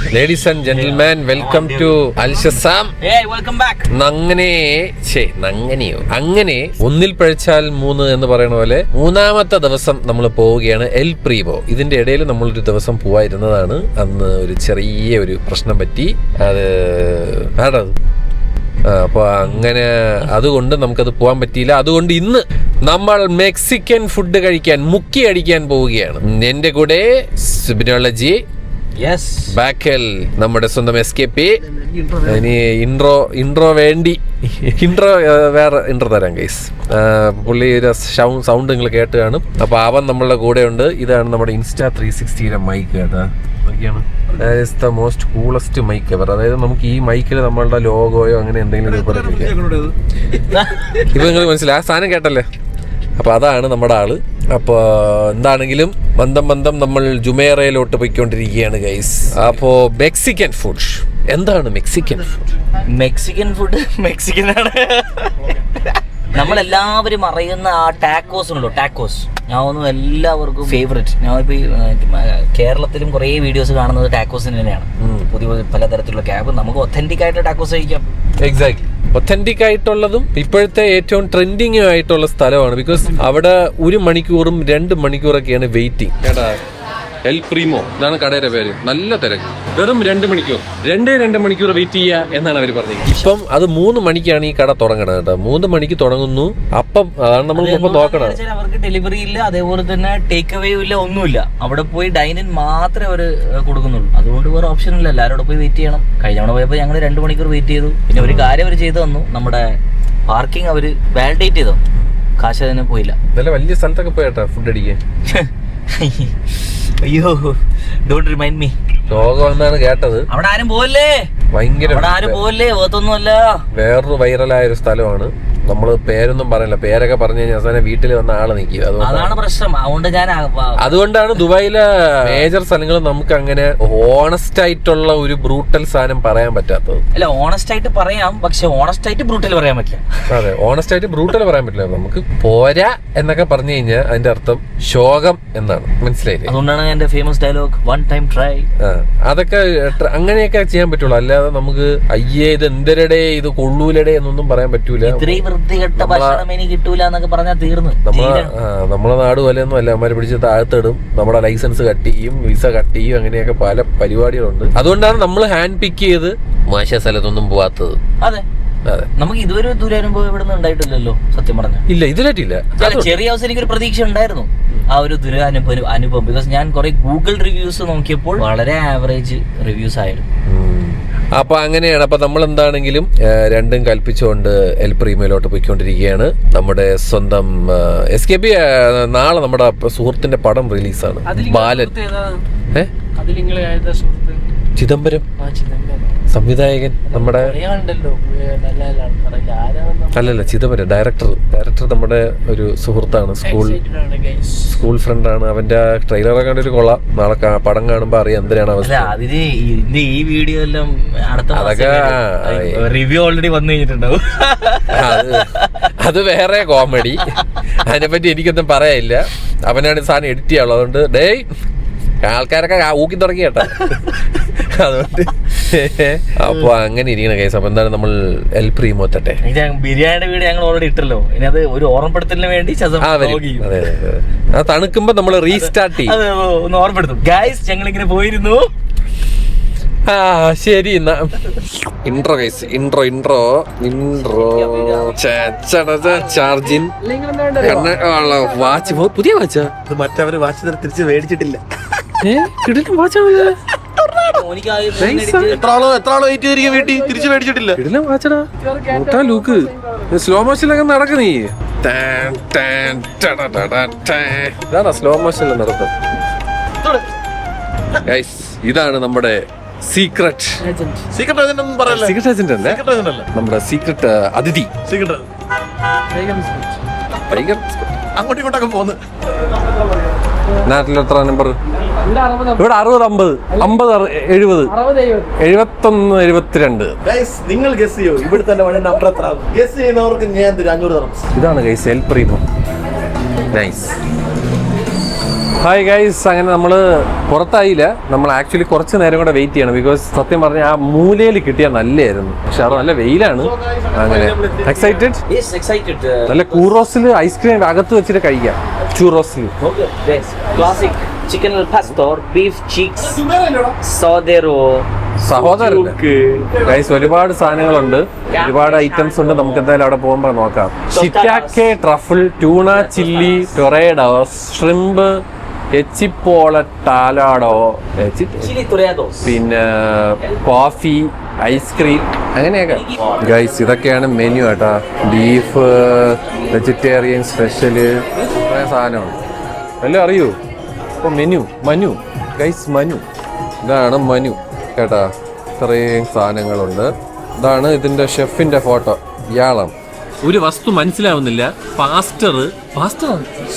Ladies and gentlemen, welcome to Al Shazam. Hey, welcome back. അങ്ങനെ ഒന്നിൽ പഴിച്ചാൽ മൂന്ന് എന്ന് പറയുന്ന പോലെ മൂന്നാമത്തെ ദിവസം നമ്മൾ പോവുകയാണ് എൽ പ്രീമോ. ഇതിന്റെ ഇടയിൽ നമ്മളൊരു ദിവസം പോവായിരുന്നതാണ്. അന്ന് ഒരു ചെറിയ ഒരു പ്രശ്നം പറ്റി. അത് അപ്പൊ അങ്ങനെ അതുകൊണ്ട് നമുക്കത് പോകാൻ പറ്റിയില്ല. അതുകൊണ്ട് ഇന്ന് നമ്മൾ മെക്സിക്കൻ ഫുഡ് കഴിക്കാൻ മുക്കി അടിക്കാൻ പോവുകയാണ്. എന്റെ കൂടെ സുബിനോളജി, ബാക്കൽ നമ്മുടെ സ്വന്തം എസ്കേപ്പി. ഇനി ഇൻട്രോ വേണ്ടി വേറെ ഇൻട്രോ തരാം ഗൈസ്. പുള്ളി സൗണ്ട് നിങ്ങൾ കേട്ട് കാണും. അപ്പൊ അവൻ നമ്മളുടെ കൂടെ ഉണ്ട്. ഇതാണ് നമ്മുടെ Insta 360 മൈക്ക് കേട്ടാ. The most coolest mic ever. അതായത് നമുക്ക് ഈ മൈക്കിൽ നമ്മളുടെ ലോഗോയോ അങ്ങനെ എന്തെങ്കിലും ഇപ്പൊ നിങ്ങൾ മനസ്സിലായി ആ സാധനം കേട്ടല്ലേ. അപ്പൊ അതാണ് നമ്മുടെ ആള്. അപ്പൊ എന്താണെങ്കിലും ബന്ധം നമ്മൾ ജുമേറയിലോട്ട് പോയിക്കൊണ്ടിരിക്കുകയാണ് ഗൈസ്. അപ്പോ മെക്സിക്കൻ ഫുഡ് എന്താണ്? മെക്സിക്കൻ മെക്സിക്കൻ ആണ്. നമ്മളെല്ലാവരും അറിയുന്ന ആ ടാക്കോസ് ഉണ്ടല്ലോ, ടാക്കോസ്. ഞാൻ ഒന്നും എല്ലാവർക്കും ഫേവറേറ്റ്. ഞാനിപ്പോ കേരളത്തിലും കുറേ വീഡിയോസ് കാണുന്നത് ടാക്കോസിന് തന്നെയാണ്. പുതിയ പലതരത്തിലുള്ള ക്യാബ് നമുക്ക് ഒത്തന്റിക് ആയിട്ട് ടാക്കോസ് കഴിക്കാം. എക്സാക്ട്ലി, ഒത്തന്റിക് ആയിട്ടുള്ളതും ഇപ്പോഴത്തെ ഏറ്റവും ട്രെൻഡിങ് ആയിട്ടുള്ള സ്ഥലമാണ്. ബിക്കോസ് അവിടെ 1 മണിക്കൂറും 2 മണിക്കൂറൊക്കെയാണ് വെയിറ്റിംഗ്. എൽ പ്രീമോ ഇതാണ് കടയുടെ പേര്. നല്ല തിരക്ക്. വെറും 2 മണിക്കൂർ 2 മണിക്കൂർ വെയിറ്റ് ചെയ്യുക എന്നാണ് അവർ പറഞ്ഞത്. ഇപ്പം അത് 3 മണിക്കാണ് ഈ കട തുടങ്ങണത് കേട്ടോ. 3 മണിക്ക് തുടങ്ങുന്നു. അപ്പം അതാണ് നമ്മൾ നോക്കണം. അവർക്ക് ഡെലിവറി ഇല്ല, അതേപോലെ തന്നെ ടേക്ക് അവേ ഇല്ല, ഒന്നുമില്ല. അവിടെ പോയി ഡൈനിൻ മാത്രമേ അവർ കൊടുക്കുന്നുള്ളൂ. അതുകൊണ്ട് വേറെ ഓപ്ഷൻ ഇല്ല. എല്ലാവരും അവിടെ പോയി വെയിറ്റ് ചെയ്യണം. കഴിഞ്ഞ തവണ പോയപ്പോൾ ഞങ്ങൾ 2 മണിക്കൂർ വെയിറ്റ് ചെയ്തു. പിന്നെ ഒരു കാര്യം അവർ ചെയ്തു തന്നു, നമ്മുടെ പാർക്കിംഗ് അവർ വാലിഡേറ്റ് ചെയ്തു. കാശ് അതിന് പോയില്ല. വലിയ സ്ഥലത്തൊക്കെ പോയിട്ടാ ഫുഡ് അടിക്കാൻ. അയ്യോ, ഡോണ്ട് റിമൈൻഡ് മീ. രോഗം എന്നാണ് കേട്ടത്. അവിടെ ആരും പോവല്ലേ, ഭയങ്കര ഓത്തൊന്നുമല്ല. വേറൊരു വൈറലായ ഒരു സ്ഥലമാണ്. നമ്മള് പേരൊന്നും പറയില്ല. പേരൊക്കെ പറഞ്ഞു കഴിഞ്ഞാൽ അവസാനം വീട്ടിൽ വന്ന ആള് നിൽക്കുക. അതാണ് പ്രശ്നം. അതുകൊണ്ടാണ് ദുബായിലെ മേജർ സ്ഥലങ്ങൾ നമുക്ക് അങ്ങനെ ഓണസ്റ്റ് ആയിട്ടുള്ള ഒരു ബ്രൂട്ടൽ സാധനം പറയാൻ പറ്റാത്തത്. അല്ല, ഓണസ്റ്റ് ആയിട്ട് പറയാം, പക്ഷെ ഓണസ്റ്റ് ആയിട്ട് ബ്രൂട്ടൽ പറയാൻ പറ്റില്ല. അതെ, ഓണസ്റ്റ് ആയിട്ട് ബ്രൂട്ടൽ പറയാൻ പറ്റില്ല. നമുക്ക് പോരാ എന്നൊക്കെ പറഞ്ഞു കഴിഞ്ഞാൽ അതിന്റെ അർത്ഥം ശോകം എന്നാണ്. മനസ്സിലായില്ലേ? അതുകൊണ്ടാണ് എന്റെ famous dialogue, one time try. അതൊക്കെ അങ്ങനെയൊക്കെ ചെയ്യാൻ പറ്റുള്ളൂ. അല്ലാതെ നമുക്ക് അയ്യേ ഇത് എന്തരടെ ഇത് കൊള്ളൂലടെ എന്നൊന്നും പറയാൻ പറ്റൂല. വൃത്തികെട്ട ഭക്ഷണം ഇനി കിട്ടൂല എന്നൊക്കെ പറഞ്ഞാൽ തീർന്നു. നമ്മളെ നാട് പോലെയൊന്നും അല്ല. അവന്മാരെ പിടിച്ച് താഴ്ത്തിടും. നമ്മുടെ ലൈസൻസ് കട്ട് ചെയ്യും, വിസ കട്ട് ചെയ്യും. അങ്ങനെയൊക്കെ പല പരിപാടികളുണ്ട്. അതുകൊണ്ടാണ് നമ്മൾ ഹാൻഡ് പിക്ക് ചെയ്ത് മോശ സ്ഥലത്തൊന്നും പോവാത്തത്. അതെ, നമുക്ക് ഇതുവരെ ദുരനുഭവം ഇവിടെ നിന്ന് ഉണ്ടായിട്ടില്ലല്ലോ സത്യം പറഞ്ഞ. ഇല്ല, ഇതിലായിട്ടില്ല. ചെറിയ അവസരം എനിക്കൊരു പ്രതീക്ഷ ഉണ്ടായിരുന്നു ആ ഒരു അനുഭവം. ബിക്കോസ് ഞാൻ കുറെ ഗൂഗിൾ റിവ്യൂസ് നോക്കിയപ്പോൾ വളരെ ആവറേജ് റിവ്യൂസ് ആയിരുന്നു. അപ്പൊ അങ്ങനെയാണ്. അപ്പൊ നമ്മൾ എന്താണെങ്കിലും രണ്ടും കൽപ്പിച്ചുകൊണ്ട് എൽ പ്രീമിയയിലോട്ട് പോയിക്കൊണ്ടിരിക്കുകയാണ്. നമ്മുടെ സ്വന്തം SKP നാളെ നമ്മുടെ സുഹൃത്തിന്റെ പടം റിലീസാണ്. ബാലൻ ചിദംബരം സംവിധായകൻ. നമ്മുടെ അല്ലല്ല, ചിദംബരം ഡയറക്ടർ നമ്മുടെ ഒരു സുഹൃത്താണ്. സ്കൂൾ ഫ്രണ്ടാണ്. അവന്റെ ട്രെയിലറൊക്കെ കണ്ടൊരു കൊള്ളാം. നാളെ പടം കാണുമ്പോ അറിയാം എന്തിനാണ് അവസ്ഥ. ഈ വീഡിയോ എല്ലാം അതൊക്കെ റിവ്യൂ ഓൾറെഡി വന്നു കഴിഞ്ഞിട്ടുണ്ടാവും. അത് വേറെ കോമഡി. അതിനെപ്പറ്റി എനിക്കൊന്നും പറയാനില്ല. അവനാണ് സാധനം എഡിറ്റ് ചെയ്യാനുള്ളത്. അതുകൊണ്ട് ഡേയ് ആൾക്കാരൊക്കെ ഊക്കി തുടങ്ങി കേട്ടാ. അതുകൊണ്ട് അപ്പൊ അങ്ങനെ ഇരിക്കണ കേസ്. അപ്പൊ എന്താണ് നമ്മൾ എൽ പ്രീമോ എത്തട്ടെ. ബിരിയാണിയുടെ വീട് ഞങ്ങൾ ഓൾറെഡി ഇട്ടല്ലോ. ഇനി അത് ഒരു ഓർമ്മപ്പെടുത്തലിന് വേണ്ടി തണുക്കുമ്പോ നമ്മൾ റീസ്റ്റാർട്ട് ചെയ്യും. ഒന്ന് ഓർമ്മപ്പെടുത്തും. ഗൈസ്, ഞങ്ങൾ ഇങ്ങനെ പോയിരുന്നു. ശരി എന്നാ intro guys. Intro charging watch. പുതിയ വാച്ചാ? മറ്റവര് വാച്ച് തിരിച്ച് മേടിച്ചിട്ടില്ല. എത്ര ആളോ വെയിറ്റ് ചെയ്തിരിക്കും വീട്ടിൽ, തിരിച്ചു മേടിച്ചിട്ടില്ല. Luke slow മോഷനിലൊക്കെ നടക്കുന്നീ. ഇതാണ് സ്ലോ മോഷനിൽ നടത്തും. ഇതാണ് നമ്മുടെ സീക്രട്ട് ഏജന്റ് അല്ലേ, നമ്മുടെ സീക്രട്ട് അതിഥി. അങ്ങോട്ടും ഇങ്ങോട്ടൊക്കെ പോന്ന്. നാട്ടിൽ എത്ര നമ്പർ? ഇവിടെ 60, 50, 70, 71, 72. നിങ്ങൾ ഗസ് ചെയ്യോ ഇവിടുത്തെ നമ്പർ എത്ര? ഗസ് ചെയ്യുന്നവർക്ക് ഞാൻ 500 തരാം. ഇതാണ് guys L പ്രീമോ. Nice. Hi guys, അങ്ങനെ നമ്മൾ പുറത്തായില്ല. നമ്മൾ ആക്ച്വലി കുറച്ച് നേരം കൂടെ വെയിറ്റ് ചെയ്യണം. ബിക്കോസ് സത്യം പറഞ്ഞാൽ ആ മൂലയിൽ കിട്ടിയാൽ നല്ലായിരുന്നു. പക്ഷെ അത് നല്ല വെയിലാണ്. അങ്ങനെ എക്സൈറ്റഡ്. നല്ല കൂറോസിൽ ഐസ്ക്രീം അകത്ത് വെച്ചിട്ട് കഴിക്കാം. ചൂറോസിൽ ക്ലാസിക് ചിക്കൻ അൽ പാസ്റ്റോർ, ബീഫ് ചീക്സ്, സോദേറോ, സഹോദരൻ ഗൈസ്. ഒരുപാട് സാധനങ്ങളുണ്ട്, ഒരുപാട് ഐറ്റംസ് ഉണ്ട്. നമുക്ക് എന്തായാലും അവിടെ പോകുമ്പോൾ നോക്കാം. ഷിറ്റാക്കെ, ട്രഫിൾ, ട്യൂണ ചില്ലി, ടൊറേഡോസ്, ഷ്രിമ്പ്, എച്ചിപ്പോളട്ടാലാഡോ, പിന്നെ കോഫി, ഐസ്ക്രീം, അങ്ങനെയൊക്കെ ഗൈസ്. ഇതൊക്കെയാണ് മെനു കേട്ടാ. ബീഫ്, വെജിറ്റേറിയൻ, സ്പെഷ്യല്, കുറേ സാധനമുണ്ട്. എല്ലാം അറിയൂ. അപ്പോൾ മനു ഗൈസ്, മനു. ഇതാണ് മനു കേട്ടാ. ഇത്രയും സാധനങ്ങളുണ്ട്. ഇതാണ് ഇതിന്റെ ഷെഫിന്റെ ഫോട്ടോ. ഇയാളാണ്. ഒരു വസ്തു മനസ്സിലാവുന്നില്ല. പാസ്റ്റർ,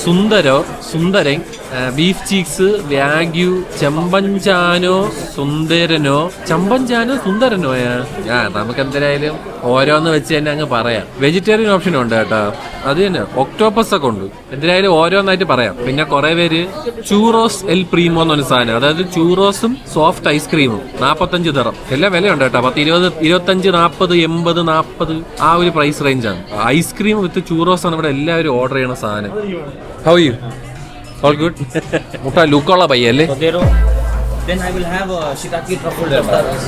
സുന്ദരോ, സുന്ദരൻ, ബീഫ് ചീക്സ്, വ്യാഗ്യു, ചെമ്പഞ്ചാനോ, സുന്ദരനോ, സുന്ദരനോയാ. നമുക്ക് എന്തായാലും ഓരോന്ന് വെച്ച് തന്നെ അങ്ങ് പറയാം. വെജിറ്റേറിയൻ ഓപ്ഷനും ഉണ്ട് കേട്ടോ. അത് തന്നെ ഒക്ടോപ്പസ് ഒക്കെ ഉണ്ട്. എന്തായാലും ഓരോന്നായിട്ട് പറയാം. പിന്നെ കുറെ പേര് ചൂറോസ് എൽ പ്രീമോ എന്നൊരു സാധനം, അതായത് ചൂറോസും സോഫ്റ്റ് ഐസ്ക്രീമും 45 ദിറം. എല്ലാം വിലയുണ്ട് കേട്ടോ. 10, 20, 25, 40, 80, 40 ആ ഒരു പ്രൈസ് റേഞ്ചാണ്. ഐസ്ക്രീം വിത്ത് ചൂറോസ് ആണ് ഇവിടെ എല്ലാവരും ഓർഡർ ചെയ്യണ സാധനം. How you? All good? മുട്ട ലുക്കുള്ള പയ്യല്ലേ? Then I will have a shiitake truffle tartaras.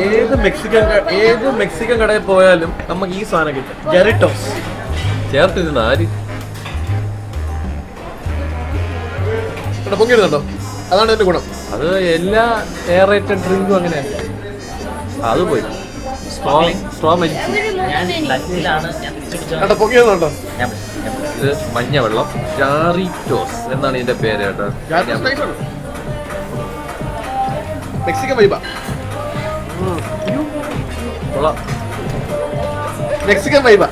ഏത് മെക്സിക്കൻ കടയിൽ പോയാലും നമുക്ക് ഈ സാധനം കിട്ടും. ജെറിറ്റോസ് ചേർത്ത് ഇരുന്ന് ആര് പൊങ്ങിയിരുന്നുണ്ടോ? അതാണ് എന്റെ ഗുണം. അത് എല്ലാ എയറേറ്റഡ് ഡ്രിങ്കും അങ്ങനെയല്ല. അത് പോയി സ്ട്രോബെറി. പൊങ്ങിയിരുന്നുണ്ടോ? ഇത് മഞ്ഞ വെള്ളം, ജാറിറ്റോസ് എന്നാണ് ഇതിന്റെ പേര് കേട്ടോ. മെക്സിക്കൻ വൈബ. മെക്സിക്കൻ വൈബ.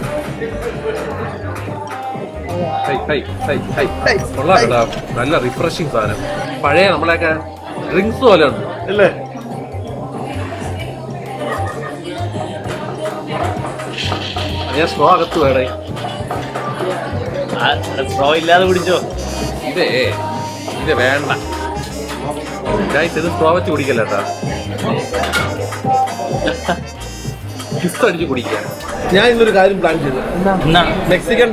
നല്ല റിഫ്രഷിങ് സാധനം. പഴയ നമ്മളെയൊക്കെ ഡ്രിങ്ക്സ് പോലെ ഉണ്ട് അല്ലേ? ഞാൻ സ്ട്രോ അകത്ത് വേണേ. സ്ട്രോ ഇല്ലാതെ കുടിച്ചോ? ഇത് വേണ്ട ഗൈസ്. ഇത് സ്ട്രോ വെച്ച് കുടിക്കല്ല കേട്ടാ. കിസ് അടിച്ച് കുടിക്കാൻ. ഞാൻ ഇന്നൊരു കാര്യം പ്ലാൻ ചെയ്തു. മെക്സിക്കൻ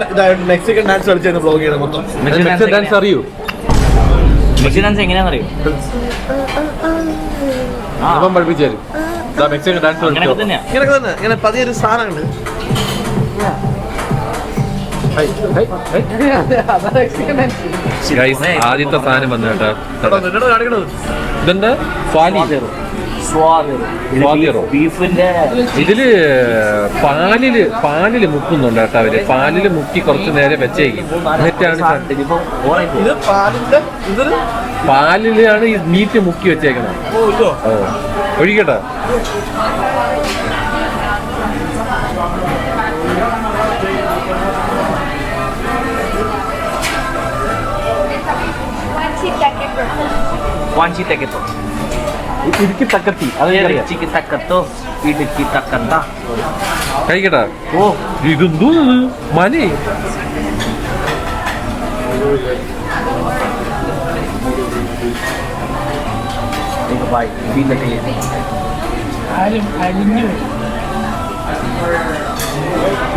ഡാൻസ് കളിച്ച് ബ്ലോഗ് ചെയ്യണം മൊത്തം. മെക്സിക്കൻ ഡാൻസ് അറിയൂ? മെക്സിക്കൻ ഡാൻസ് എങ്ങനെയാണെന്നറിയോ? അവൻ പഠിപ്പിച്ചു തരും. മെക്സിക്കൻ ഡാൻസ് ഇങ്ങനെ തന്നെ ഇങ്ങനെ പതിയൊരു സാധനമുണ്ട്. ആദ്യത്തെ സാധനം വന്നു കേട്ടോ. ഇതെന്താ? ഇതില് പാലില് മുക്കുന്നുണ്ട് കേട്ടോ അവര്. പാലില് മുക്കി കുറച്ചു നേരം വെച്ചേക്കും. എന്നിട്ടാണ് പാലിലാണ് ഈ മീറ്റ് മുക്കി വെച്ചേക്കുന്നത്. ഒഴിക്കട്ടെ. കഴിക്കട്ടാ. ഓ ഇതെന്തോ മനെ.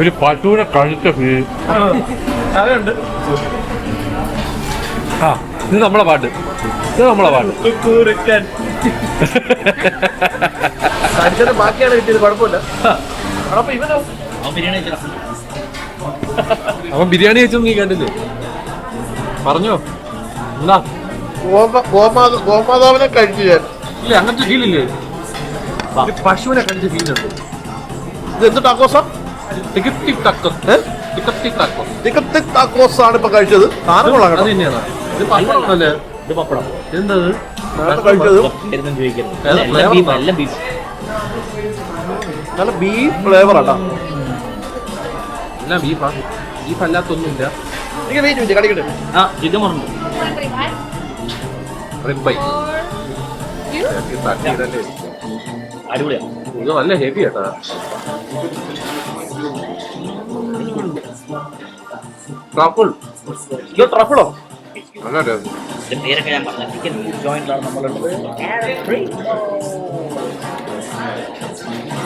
ഒരു പട്ടൂനെ കഴുത്ത അതുണ്ട്. ഇത് നമ്മളെ പാട്ട്. ബാക്കിയാണ് കിട്ടിയത്. കുഴപ്പമില്ല. അവൻ ബിരിയാണി വെച്ചൊന്നും നീ കണ്ടില്ലേ? പറഞ്ഞോ എന്താ? ഗോമാതാവിനെ കഴിച്ചു ഞാൻ. ഇല്ല അങ്ങനത്തെ ഫീലില്ലേ? പശുവിനെ കഴിച്ച ഫീലുണ്ട്. ഇത് എന്ത് ടാക്കോസാ? ടാക്കോസ് ആണ് ഇപ്പൊ കഴിച്ചത്. അത് തന്നെയാണ്. ഇത് പപ്പടമല്ലേ? ഇത് പപ്പടം. എന്തത് കഴിച്ചത്? നല്ല ബീഫ് ഫ്ലേവർ ആട്ടാ. എല്ലാം ബീഫാ. ബീഫ് അല്ലാത്തൊന്നുമില്ല. ചിക്കൻ പറഞ്ഞു. റിബൈ. അടിപൊളിയാ. ഇത് നല്ല ഹെവി കേട്ടാ. ട്രഫിളോ? നല്ല ടേസ്റ്റ്. ഇതിന്റെ പേരൊക്കെ ഞാൻ പറഞ്ഞ ചിക്കൻ ഫുഡ് ജോയിന്റിലാണ് നമ്മളുള്ളത്.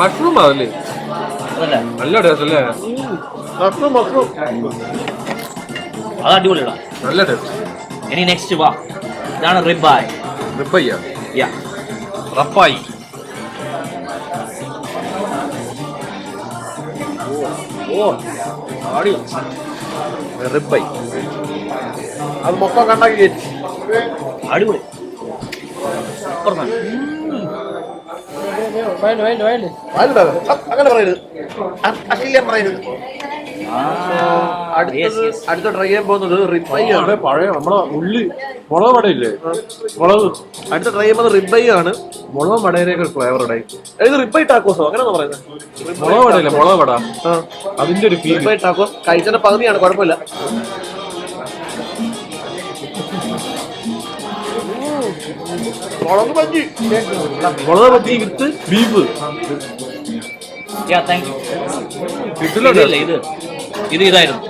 മഷ്റൂം അതല്ലേ? അതല്ലേ നല്ല ടേസ്റ്റ് അല്ലേ? മഷ്റൂം അത് അടിപൊളിയാണ്. നല്ല ടേസ്റ്റ്. ഇനി നെക്സ്റ്റ് വാ, ഇതാണ് റിബായ്. റിബയ്യ യാ റപ്പായി. റിബൈ അത് മൊത്തം കണ്ടാക്കി കയറ്റി. അടിപൊളി സൂപ്പർ സാധനം. അങ്ങനെ പറയരുത്, അശ്ലീലം പറയരുത്. അടുത്ത ട്രൈ ചെയ്യാൻ പോകുന്നത് റിബൈ ആണ്. പഴയ നമ്മളെ ഉള്ളി മുളക് വടയില്ലേ? അടുത്ത ട്രൈ ചെയ്യുന്നത് റിബൈ ആണ്. മുളക് വടയിലേക്ക് ഫ്ലേവർ ഇടായി. ഇത് റിബൈ ടാക്കോസോ അങ്ങനെയാണോ പറയുന്നത്? മുളക് വടയില്ലേ? മുളക് വട. അതിന്റെ ഒരു ഫീൽ. റിബൈ ടാക്കോസ് കഴിച്ചതിന്റെ പകുതിയാണ്, കുഴപ്പമില്ല. മുളക് ബജ്ജി വിത്ത് ബീഫ്. ഇതായിരുന്നു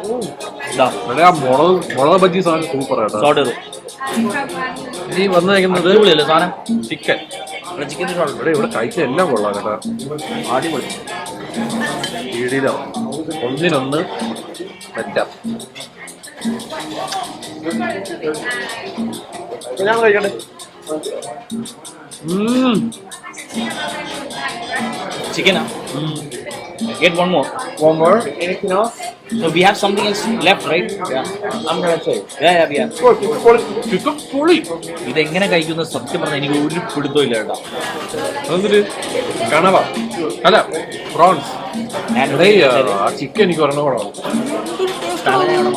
മുളക് ബജ്ജി സാധനം സൂപ്പർ ആട്ടോ. ഇനി വന്നേക്കുന്നത് സാധനം ചിക്കൻ. ചിക്കൻ ഇവിടെ കഴിച്ച എല്ലാം കൊള്ളാം കേട്ടോ. അടിപൊളി. ഇടിലോ ഒന്നിനൊന്ന് പറ്റാം. ഞാൻ കഴിക്കട്ടെ. Chicken, get one more. Anything else? So we have something else left, right? Yeah. I'm gonna say. Yeah, we have. Chicken fully. ഇതെങ്ങനെ കഴിക്കുന്ന സത്യം പറഞ്ഞാൽ എനിക്ക് ഒരു പിടുത്തവും ഇല്ല കേട്ടോ. അതൊരു കണവ അല്ല പ്രോൺസ്. ആ ചിക്കൻ എനിക്ക് ഒരെണ്ണം കൂടെ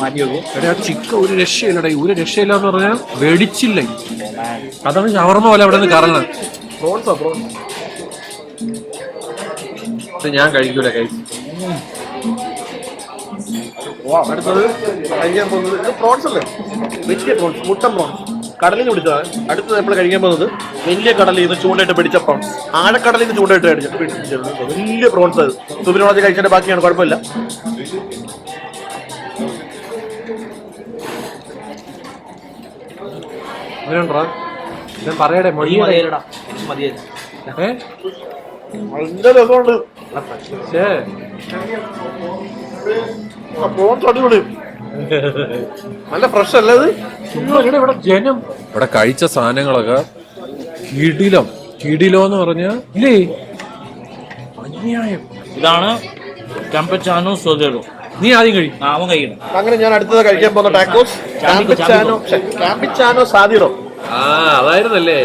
മാറ്റി വെക്കും. എടാ ആ ചിക്കൻ ഒരു രക്ഷയില്ലടേ, ഒരു രക്ഷയില്ല എന്ന് പറഞ്ഞാൽ വെടിച്ചില്ല. അതാണ് ഷവർമ്മ പോലെ അവിടെ നിന്ന് കറങ്ങുന്നത്. പ്രോൺസാ പ്രോൺസ്. ഞാൻ കഴിക്കൂല കഴിച്ചു. അടുത്തത് കഴിക്കാൻ പോകുന്നത് ഇത് പ്രോൺസ് അല്ലേ? വലിയ പ്രോൺസ്, മുട്ടൻ പ്രോൺസ്. കടലിൽ നിന്ന് പിടിച്ചതാണ്. അടുത്തത് നമ്മൾ കഴിക്കാൻ പോകുന്നത് വലിയ കടലിൽ നിന്ന് ചൂണ്ടയിട്ട് പിടിച്ച പ്രോൺസ്. ആഴക്കടലിൽ നിന്ന് ചൂണ്ടയിട്ട് പിടിച്ചത് വലിയ പ്രോൺസ്. അത് സുബിനോളജി കഴിച്ചതിന്റെ ബാക്കിയാണ്, കുഴപ്പമില്ല. പറയടേ മതിയല്ലടാ. നല്ല രസമുണ്ട്. പ്രോൺസ് അടിപൊളി, നല്ല ഫ്രഷ് അല്ലേ ഇത്? ഇവിടെ ജനം ഇവിടെ കഴിച്ച സാധനങ്ങളൊക്കെ കിടിലോ എന്ന് പറഞ്ഞാ ഇല്ലേ അന്യായം. ഇതാണ് കാംപച്ചാനോ സോജറോ. നീ ആദ്യം കഴി. അവൻ കഴിക്കണം. അങ്ങനെ ഞാൻ അടുത്തത് കഴിക്കാൻ പോകുന്ന ടാക്കോസ് കാംപിച്ചാനോ സാദിറോ. അതായിരുന്നല്ലേ.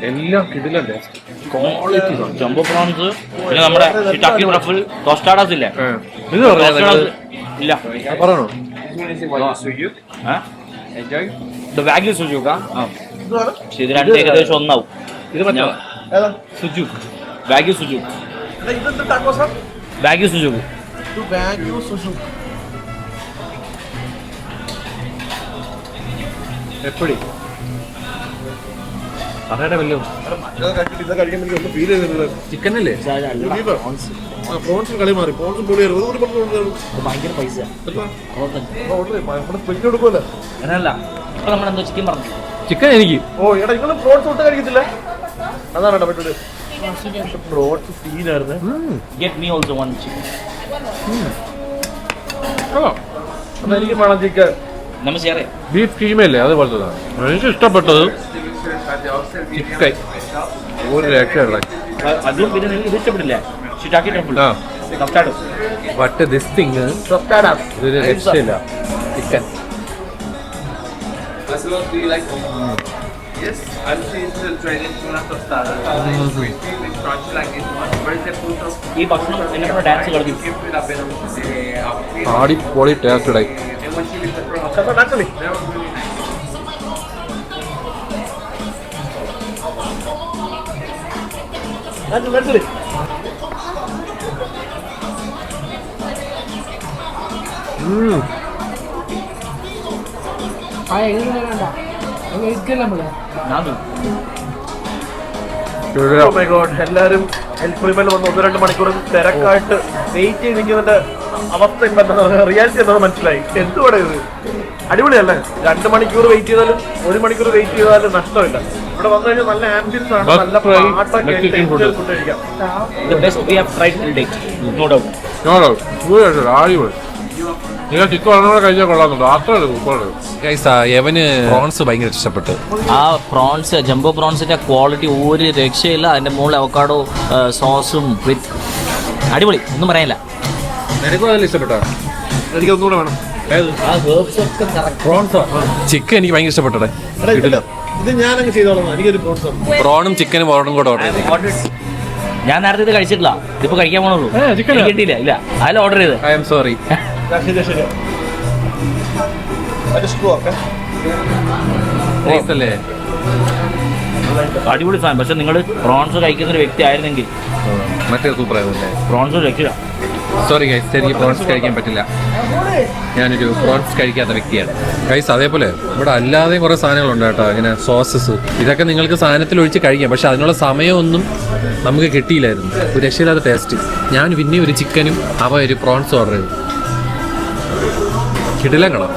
എല്ലാം കിടിലല്ലേ. ജംബോ പ്രോൺസ്, പിന്നെ നമ്മുടെ ഷിറ്റാക്കി ട്രഫിൾ, ടോസ്റ്റാഡാസ് ഇല്ലേ? ഇത് ഇല്ല പറയണോ? വാഗ്യു സുജുക്ക. ഇത് രണ്ട് ഏകദേശം ഒന്നാവും. ഇത് സുജുക്ക്, വാഗ്യു സുജുക്ക്, വാഗ്യു സുജുക്ക്. എപ്പടി പറയട്ടെ വല്ലോ. ചിക്കനല്ലേ? പ്രോൺസ് കളി മാറി. പ്രോൺസ് ഭയങ്കര പൈസ കൊടുക്കുമല്ലോ. അങ്ങനല്ല. ഇപ്പൊ നമ്മളെന്തോ ചിക്കൻ പറഞ്ഞു. ചിക്കൻ എനിക്ക്. ഓ എടാ നിങ്ങൾ പ്രോൺസ് ഒട്ടും കഴിക്കത്തില്ല. അതാണ് കേട്ടോ പറ്റൂല. പ്രോൺസ് സീനായിരുന്നു. Get me also one chicken. എനിക്ക് വേണം ചിക്കൻ. നമ്മൾ ഷെയർ ചെയ്യാം. ബീഫ് കീമയല്ലേ അതുപോലത്തെ. എനിക്ക് ഇഷ്ടപ്പെട്ടത് ചിക്കൻ. ഒരു രക്ഷയുള്ള അതും പിന്നെ നിങ്ങൾക്ക് ഇത് ഇഷ്ടപ്പെട്ടില്ലേ? ഷിറ്റാക്കി ട്രഫിൾ, ടോസ്റ്റാഡോ. ബട്ട് ദിസ് തിങ് ഇതൊരു രക്ഷയില്ല. Chicken Yes, I'm training tuna tostada. Sweet, crunchy like this one. Where is the food of? ഈ ഭക്ഷണം എന്നെ കൂടെ ഡാൻസ് കളിക്കും. Give it a bit of ആടിപ്പൊളി ടേസ്റ്റ് ഉണ്ടായി. and once you leave the front, Oh my God, എല്ലാരും എൽക്കുളിമേൽ വന്ന് 1-2 മണിക്കൂർ തിരക്കായിട്ട് വെയിറ്റ് ചെയ്ത് നിൽക്കുന്നതിന്റെ അവസ്ഥ റിയാലിറ്റി എന്താണെന്ന് മനസ്സിലായി. എന്തുകൂടെ ഇത് അടിപൊളിയല്ലേ? 2 മണിക്കൂർ വെയിറ്റ് ചെയ്താലും 1 മണിക്കൂർ വെയിറ്റ് ചെയ്താലും നഷ്ടമില്ല. ഇവിടെ വന്നു കഴിഞ്ഞാൽ നല്ല ആംബിയൻസ് ആണ്, നല്ല പാട്ടൊക്കെ ഫുഡ് കഴിക്കാം. The best we have tried till date, no doubt. എവന് പ്രോൺസ് ഭയങ്കര ഇഷ്ടപ്പെട്ടു. ആ പ്രോൺസ്, ജംബോ പ്രോൺസിന്റെ ക്വാളിറ്റി ഒരു രക്ഷയില്ല. അതിന്റെ മുകളിൽ അവക്കാഡോ സോസും വിത്ത് അടിപൊളി, ഒന്നും പറയാനില്ല. ഇഷ്ടപ്പെട്ടോ? എനിക്ക് ഒന്നുകൂടെ വേണം. ചിക്കൻ എനിക്ക് ഭയങ്കര ഇഷ്ടപ്പെട്ടെ. ഇത് ഞാനങ്ങ് ചെയ്തോളാം. എനിക്കൊരു പ്രോൺസ്, പ്രോണും ചിക്കനും ഓർഡറും കൂടെ ഓർഡർ ചെയ്തു. ഞാൻ നേരത്തെ ഇത് കഴിച്ചിട്ടില്ല, ഇതിപ്പോ കഴിക്കാൻ പോണുള്ളൂ. കിട്ടിയില്ല, ഇല്ല അതിൽ ഓർഡർ ചെയ്ത്. I am sorry. അടിപൊളി സാധനം. പക്ഷെ നിങ്ങൾ പ്രോൺസ് കഴിക്കുന്ന ഒരു വ്യക്തി ആയിരുന്നെങ്കിൽ മറ്റേ സൂപ്പറായിരുന്നില്ലേ? പ്രോൺസ് രക്ഷില്ല. സോറി ഗൈസ്, എനിക്ക് പ്രോൺസ് കഴിക്കാൻ പറ്റില്ല. ഞാനൊരു പ്രോൺസ് കഴിക്കാത്ത വ്യക്തിയാണ് ഗൈസ്. അതേപോലെ ഇവിടെ അല്ലാതെ കുറേ സാധനങ്ങളുണ്ട് കേട്ടോ, ഇങ്ങനെ സോസസ്. ഇതൊക്കെ നിങ്ങൾക്ക് സാധനത്തിൽ ഒഴിച്ച് കഴിക്കാം, പക്ഷെ അതിനുള്ള സമയമൊന്നും നമുക്ക് കിട്ടിയില്ലായിരുന്നു. ഒരു രക്ഷയില്ലാത്ത ടേസ്റ്റ്. ഞാൻ പിന്നെ ഒരു ചിക്കനും ഒരു പ്രോൺസ് ഓർഡർ ചെയ്തു. കിടിലം കാണാം.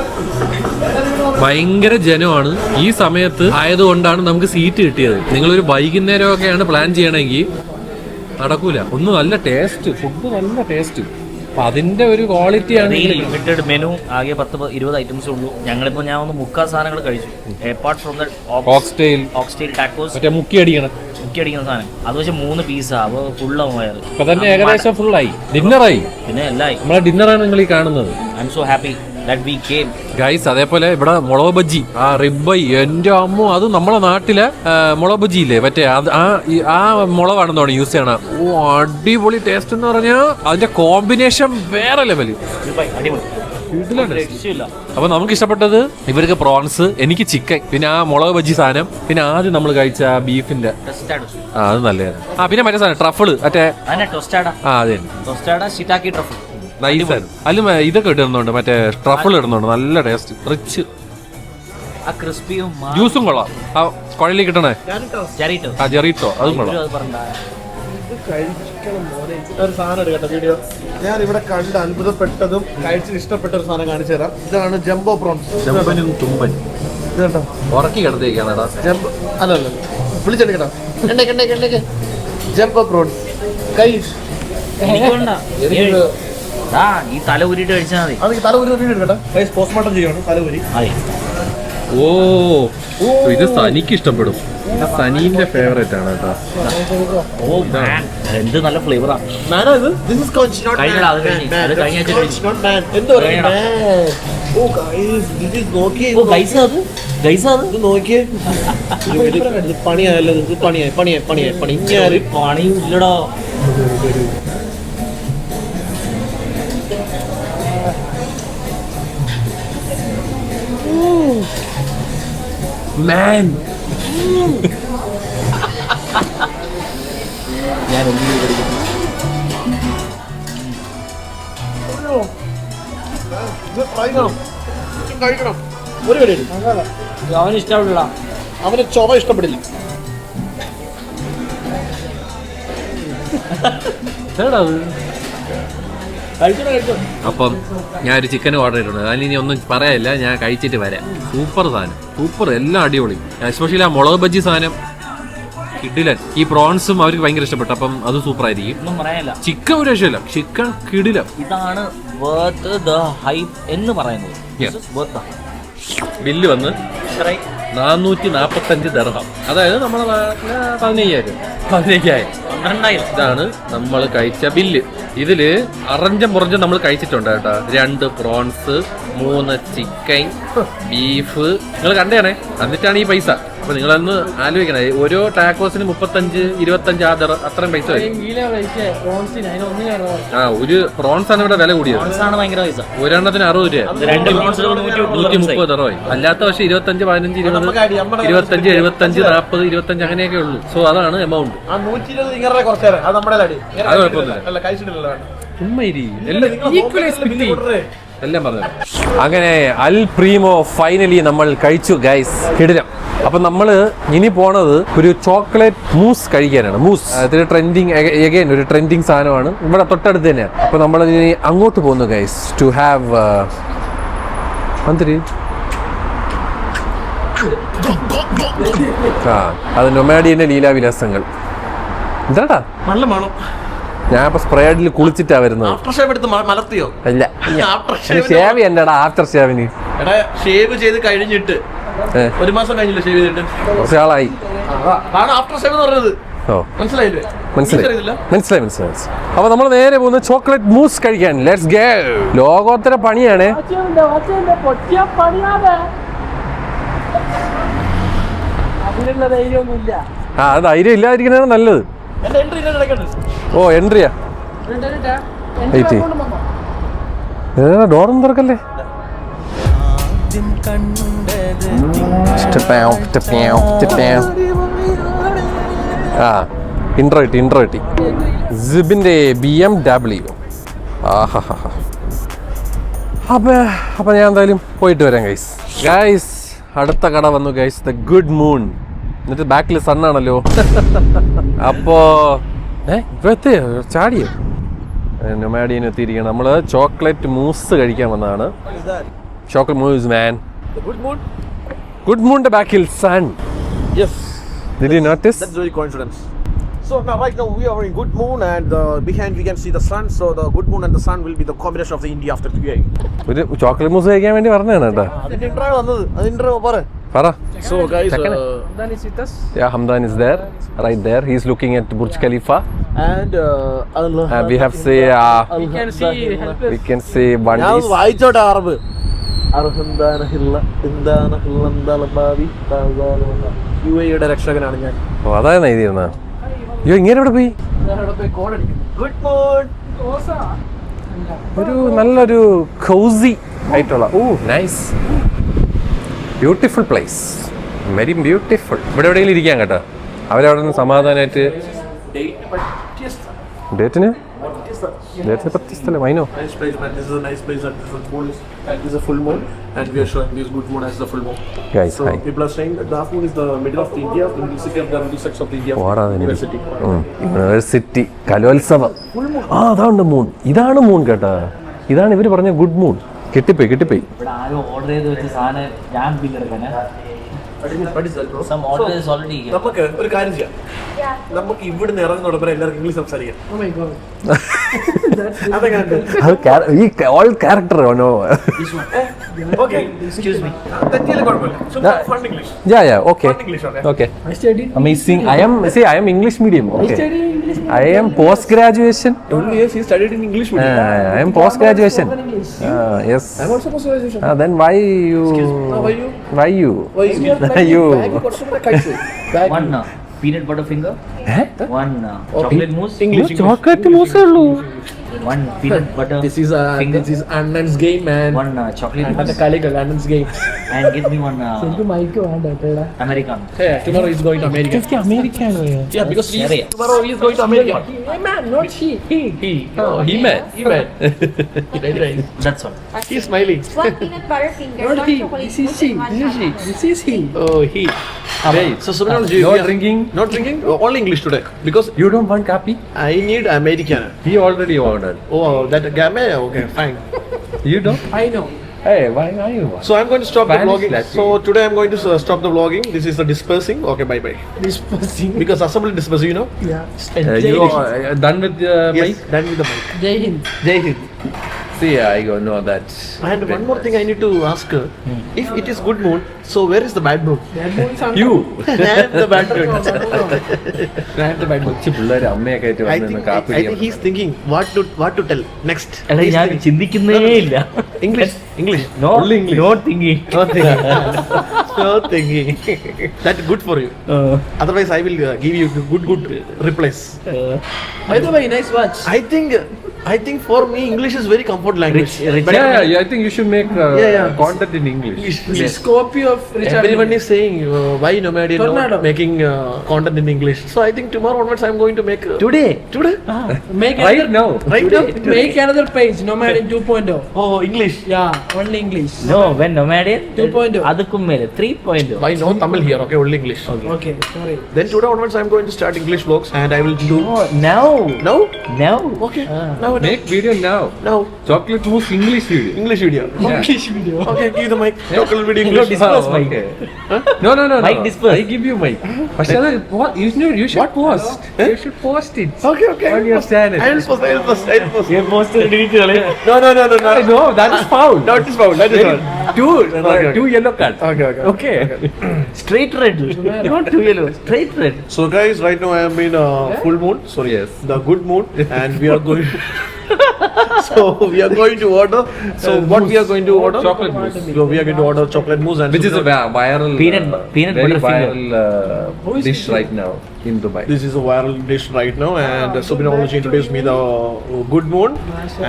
ഭയങ്കര ജനമാണ്. ഈ സമയത്ത് ആയതുകൊണ്ടാണ് നമുക്ക് സീറ്റ് കിട്ടിയത്. നിങ്ങളൊരു വൈകുന്നേരമൊക്കെയാണ് പ്ലാൻ ചെയ്യണമെങ്കിൽ നടക്കൂല. ഒന്ന് നല്ല ടേസ്റ്റ്, ഫുഡ് നല്ല ടേസ്റ്റ്. അപ്പൊ അതിന്റെ ഒരു ക്വാളിറ്റിയാണ്. ലിമിറ്റഡ് മെനു, ആകെ 10-20 ഐറ്റംസ് ഉള്ളൂ. ഞങ്ങളിപ്പോ ഞാൻ ഒന്ന് മുക്കാൽ സാധനങ്ങൾ കഴിച്ചു. അപ്പാർട്ട് ഫ്രോം ഓക്സ്റ്റൈൽ ടാക്കോസ്, മറ്റേ മുക്കി അടിക്കുന്ന സാധനം, അത് പക്ഷെ 3 പീസാ. അപ്പൊ ഫുള്ളാവും വയറ്. ഇപ്പൊ തന്നെ ഏകദേശം ഫുള്ളായി. ഡിന്നറായി. പിന്നെ എല്ലായി. നമ്മളെ ഡിന്നറാണ് നിങ്ങൾ ഈ കാണുന്നത്. I M so happy that we came guys. അതേപോലെ ഇവിടെ മുളക് ബജ്ജി, റിബൈ, എൻ്റെ അമ്മോ, അത് നമ്മളെ നാട്ടിലെ മുളക് ബജ്ജി ഇല്ലേ, മറ്റേ ആ മുളകാണെന്നോണം യൂസ് ചെയ്യണ. ഓ അടിപൊളി ടേസ്റ്റ് എന്ന് പറഞ്ഞാൽ അതിന്റെ കോമ്പിനേഷൻ വേറെ ലെവല്. അപ്പൊ നമുക്ക് ഇഷ്ടപ്പെട്ടത് ഇവർക്ക് പ്രോൺസ്, എനിക്ക് ചിക്കൻ, പിന്നെ ആ മുളക് ബജ്ജി സാധനം, പിന്നെ ആദ്യം നമ്മൾ കഴിച്ച ബീഫിന്റെ അത് നല്ലതായിരുന്നു. പിന്നെ മറ്റേ സാധനം ട്രഫിള്, മറ്റേ അതെ നൈസായിരുന്നു. അതിലും ഇതൊക്കെ ഇടുന്നുണ്ട്, മറ്റേ ട്രഫിൾ ഇടുന്നുണ്ട്. നല്ല ടേസ്റ്റ്, റിച്ച്. ജ്യൂസും കൊള്ളാം. ആ കുഴലിൽ കിട്ടണേ ജെറീറ്റോ, അതും കൊള്ളാം. ഒരു സാധനം എടുക്കട്ടെ വീഡിയോ. ഞാൻ ഇവിടെ കണ്ട് അത്ഭുതപ്പെട്ടതും കഴിച്ചിട്ട് ഇഷ്ടപ്പെട്ട ഒരു സാധനം കാണിച്ചു തരാം. ഇതാണ് ജംബോ പ്രോൺസ്. തുമ്പൻ ഇത് കേട്ടോ, ഉറക്കി കിടത്തേക്കാണ്. ജംബോ അല്ല വിളിച്ചെടുക്കട്ടോ. ജംബോ പ്രോൺസ് കൈ ഈ തല ഊരിട്ട് കഴിച്ചാൽ മതി. അത് തല ഊരി എടുക്കട്ടെ. പോസ്റ്റ്മോർട്ടം ചെയ്യണം തല ഊരി. ഓ ഇത് സനിക്ക് ഇഷ്ടപ്പെടും. സനീന്റെ ഫേവറേറ്റ് ആണ് കേട്ടോ. എന്ത് നല്ല ഫ്ലേവറാ. പണിയായല്ലോ, പണിയും ഇല്ലടോ. Man. ഞാൻ കഴിക്കണം. ഒരു പേര് അവന് ഇഷ്ടപ്പെടില്ല, അവന് ചൊവ ഇഷ്ടപ്പെടില്ല. അപ്പം ഞാൻ ഒരു ചിക്കൻ ഓർഡർ ചെയ്തിട്ടുണ്ട്. അതിന് ഒന്നും പറയാനില്ല, ഞാൻ കഴിച്ചിട്ട് വരാം. സൂപ്പർ സാധനം, സൂപ്പർ, എല്ലാം അടിപൊളി. എസ്പെഷ്യലി ആ മുളക് ബജ്ജി സാധനം കിടിലൻ. ഈ പ്രോൺസും അവർക്ക് ഭയങ്കര ഇഷ്ടപ്പെട്ടു. അപ്പം അത് സൂപ്പർ ആയിരിക്കും. ഒന്നും പറയാനില്ല. ചിക്കൻ ഒരു രക്ഷയില്ല, ചിക്കൻ കിടിലം. ഇതാണ് വർത്ത് ദ ഹൈപ്പ് എന്ന് പറയുന്നത്. ബില്ല് വന്ന് 445 ദിർഹം, അതായത് നമ്മുടെ നാട്ടിലെ 15,000. ഇതാണ് നമ്മൾ കഴിച്ച ബില്ല്. ഇതില് അറഞ്ചം പുറഞ്ചം നമ്മൾ കഴിച്ചിട്ടുണ്ട് കേട്ടോ. 2 പ്രോൺസ്, 3 ചിക്കൻ, ബീഫ്. നിങ്ങൾ കണ്ടേണേ, എന്നിട്ടാണ് ഈ പൈസ. അപ്പൊ നിങ്ങളൊന്ന് ആലോചിക്കണേ, ഓരോ ടാക്കോസിന് 35, 25 അത്രയും പൈസ വരും. ഒരു പ്രോൺസ് ആണ് ഇവിടെ വില കൂടിയത്. ഒരെണ്ണത്തിന് 60 രൂപ, 130 ദിർഹം. അല്ലാത്ത പക്ഷേ 25, 15, 20, 25, 75, 40, 25 അങ്ങനെയൊക്കെ ഉള്ളൂ. സോ അതാണ് എമൗണ്ട്. അത് കുഴപ്പമൊന്നുമില്ല. എല്ലാം പറഞ്ഞു. അങ്ങനെ അൽ പ്രീമോ ഫൈനലി നമ്മൾ കഴിച്ചു ഗൈസ്. കിടിലം. അപ്പൊ നമ്മള് ഇനി പോണത് ഒരു ചോക്ലേറ്റ് മൂസ് കഴിക്കാനാണ്. മൂസ് അതൊരു ട്രെൻഡിങ്, എഗൈൻ ഒരു ട്രെൻഡിങ് സാധനമാണ്, ഇവിടെ തൊട്ടടുത്ത് തന്നെയാണ്. അപ്പൊ നമ്മൾ ഇനി അങ്ങോട്ട് പോകുന്നു ഗൈസ് ടു ഹാവ് അത് നൊമാഡിയന്റെ ലീലാവിലാസങ്ങൾ. എന്താടാ നല്ല മണം. ഞാൻ ഇപ്പൊ സ്പ്രേഡിൽ കുളിച്ചിട്ടാ വരുന്നത്. ആഫ്റ്റർ ഷേവ് എടുത്ത് മലർത്തിയോ? അല്ല, ആഫ്റ്റർ ഷേവ് ഷേവ് എന്താടാ ആഫ്റ്റർ ഷേവിന്? എടാ ഷേവ് ചെയ്ത് കഴിഞ്ഞിട്ട് 1 മാസം കഴിഞ്ഞില്ല ഷേവ് ചെയ്തിട്ട്? കുറച്ച് ആളായി. അതാണ് ആഫ്റ്റർ ഷേവ് എന്ന് പറയുന്നത്. ഓ മനസ്സിലായില്ലേ? മനസ്സിലായി. അപ്പൊ നമ്മൾ നേരെ പോകുന്നത് ചോക്ലേറ്റ് മൂസ് കഴിക്കാൻ. Let's go. ലോകോത്തര പണിയാണ്. ആ, അത് ധൈര്യം ഇല്ലാതിരിക്കുന്നതാണ് നല്ലത്. ഓ, എൻട്രിയാ. ഡോറൊന്നും തുറക്കല്ലേ. ആ, ഇൻട്രോട്ടി സിബിന്റെ BMW. ആഹാ. അപ്പൊ ഞാൻ എന്തായാലും പോയിട്ട് വരാം ഗൈസ്. അടുത്ത കട വന്നു ഗൈസ്, ദ ഗുഡ് മൂൺ. എന്നിട്ട് ബാക്കിൽ സണ്ണാണല്ലോ. അപ്പോ ഇപ്പോഴത്തെ ചാടിയോ നൊമാഡിയൻ എത്തിയിരിക്കണം. നമ്മള് ചോക്ലേറ്റ് മൂസ് കഴിക്കാൻ വന്നതാണ്. ചോക്ലേറ്റ് മൂസ് മാൻ. ഗുഡ് മൂണിന്റെ ബാക്കിൽ sun. Yes. Did you notice? That's very coincidence. So now right now we are in good moon and behind we can see the sun. So the good moon and the sun will be the combination of the India after QA. ഒരു chocolate മൂസ് കഴിക്കാൻ വേണ്ടി പറഞ്ഞതാണ് കേട്ടോ. അതിന്റെ intro വന്നത്. അത് intro പറ. So guys, Hamdan is with us. Yeah, Hamdan is there, right there. He's looking at Burj Khalifa. and Allah. We have say We can see help us. we can see one ഞാൻ is വായിച്ചോട്ടെ അറബ്. അർഹന്ദാനഹില്ല ഇന്ദാനഹില്ലന്ദാല ബാബി താസാന യുഎയുടെ രക്ഷകനാണ് ഞാൻ. ഓ, അതായത് എഴുതിയിരുന്ന. അയ്യോ, ഇങ്ങനെ എവിടെ പോയി? Good morning. ഒരു നല്ലൊരു കോസി ആയിട്ടുള്ള. ഓ, nice, beautiful place, very beautiful. ഇവിടെ എവിടെയെങ്കിലും ഇരിക്കാം കേട്ടോ. അവരവിടെ നിന്ന് സമാധാനമായിട്ട്. ഡേറ്റിന് പറ്റിയ സ്ഥലം. അതിനോ Nice place, man. This is a nice place. And this is moon and this is a full moon, and we are showing this good moon as the full moon. Guys, so hi. people are saying that the half moon is the middle of India, the middle city of the middle section of the India university. University കലോത്സവം. ആ, അതാണ് moon. ഇതാണ് moon കേട്ടാ. ഇതാണ് ഇവര് പറഞ്ഞ good moon. കിട്ടിപ്പോയി. ഇവിടെ ആരോ ഓർഡർ ചെയ്ത് വെച്ച സാധനം ഞാൻ ബില്ലെടുക്കാനാ. What is that, bro? Some order is already here. നമുക്ക് ഒരു കാര്യം ചെയ്യാം. നമുക്ക് ഇവിടുന്ന് ഇറങ്ങുന്നോടൊപ്പം എല്ലാവർക്കും ഇംഗ്ലീഷ് സംസാരിക്കാം. Oh my god. അതെങ്ങനെ? ഈ ഓൾ ക്യാരക്ടർ ആണോ? Okay. Excuse me. തെറ്റിയാലും കുഴപ്പമില്ല. So fun English. Yeah, okay. Fun English, okay. Okay. I studied. Amazing. I am English medium. I Okay. studied English. I am post graduation. Only yes, he studied in English medium. I am post graduation. Spoken English. Yes. I'm also post graduation. Then why you? Why you? Why you? Why you? You. One peanut butter finger. One chocolate mousse. English. Chocolate mousse ഉള്ളൂ. One peanut butter finger. This is Annan's game, man. One chocolate Anna mousse. Kaligal, Annan's game. And give me one എനിക്ക് mic വേണ്ട കേട്ടോടാ. Americano. Yeah, tomorrow he's going to America. അമേരിക്കയാണോ? Yeah, because Cherry. tomorrow he's going to America. Hey man, not she. He. Oh, he man. Right. That's all. He's smiling. One peanut butter finger, Not one he. chocolate This is mousse, she. and one This is she. banana. This is he. Oh, he. So Subhanallah, No drinking. Not drinking. Only English today because You don't want coffee? I need American. He already ordered. Oh, that game. Okay, fine. You don't? I know. Hey, why are you? So I'm going to stop the Spanish vlogging. Latin. So today I'm going to stop the vlogging. This is the dispersing. Okay, bye bye. Dispersing. Because assembly dispersing, you know. Yeah. You are done with the Yes, mic? done with the mic. Jai Hind. Jai Hind. See, I don't know that. And one more thing I need to ask her. If it is good moon, so where is the bad moon? That moon is on You. I am the bad moon. I am the bad moon. കൊച്ചു പിള്ളേര് അമ്മയൊക്കെ ആയിട്ട് I വന്ന് think കാപ്പി he's thinking what to tell next. അല്ല He's ഞാൻ thinking. ചിന്തിക്കുന്നേ ഇല്ല. English. No, Only English. no thinking. No thinking. No thinking. That's good for you. Otherwise, I will give you good replies. By the way, nice watch. I think I think for me English is very comfort language. But I think you should make Yeah. content in English. It's copy of Richard. everyone is saying why Nomadian Tornado. not making content in English. So I think tomorrow onwards I'm going to make Today. Make Right another, now. Right today, now? make another page. Nomadian 2.0. Oh, English. Yeah, only English. No, when Nomadian 2.0. അതുക്കും മേലെ 3.0. Why no Tamil here? Okay, only English. Okay, sorry. Then today onwards I'm going to start English vlogs and I will do. Oh, now. No? Now. Okay. Now. Make video now. Now. Chocolate mousse English video. English video. English video. Okay, give the mic. Local video No, English. disperse mic. Okay. No. Mic disperse. I give you mic. പക്ഷേ you should post. You should post it. Okay, okay. On your channel. I will post. I will post. I will post. No, that is foul. That is foul. That is foul. Two yellow cards. Okay. Straight red. Not too yellow. Straight red. So guys, right now I am in full moon. Sorry, Yes. the good moon, and we are going. So we are going to order. So what we are going to order? Chocolate mousse. So we are going to order chocolate mousse and Which is a viral Peanut very butter finger. viral dish right now in Dubai. This is a viral dish right now, and Subinology introduced me the good moon.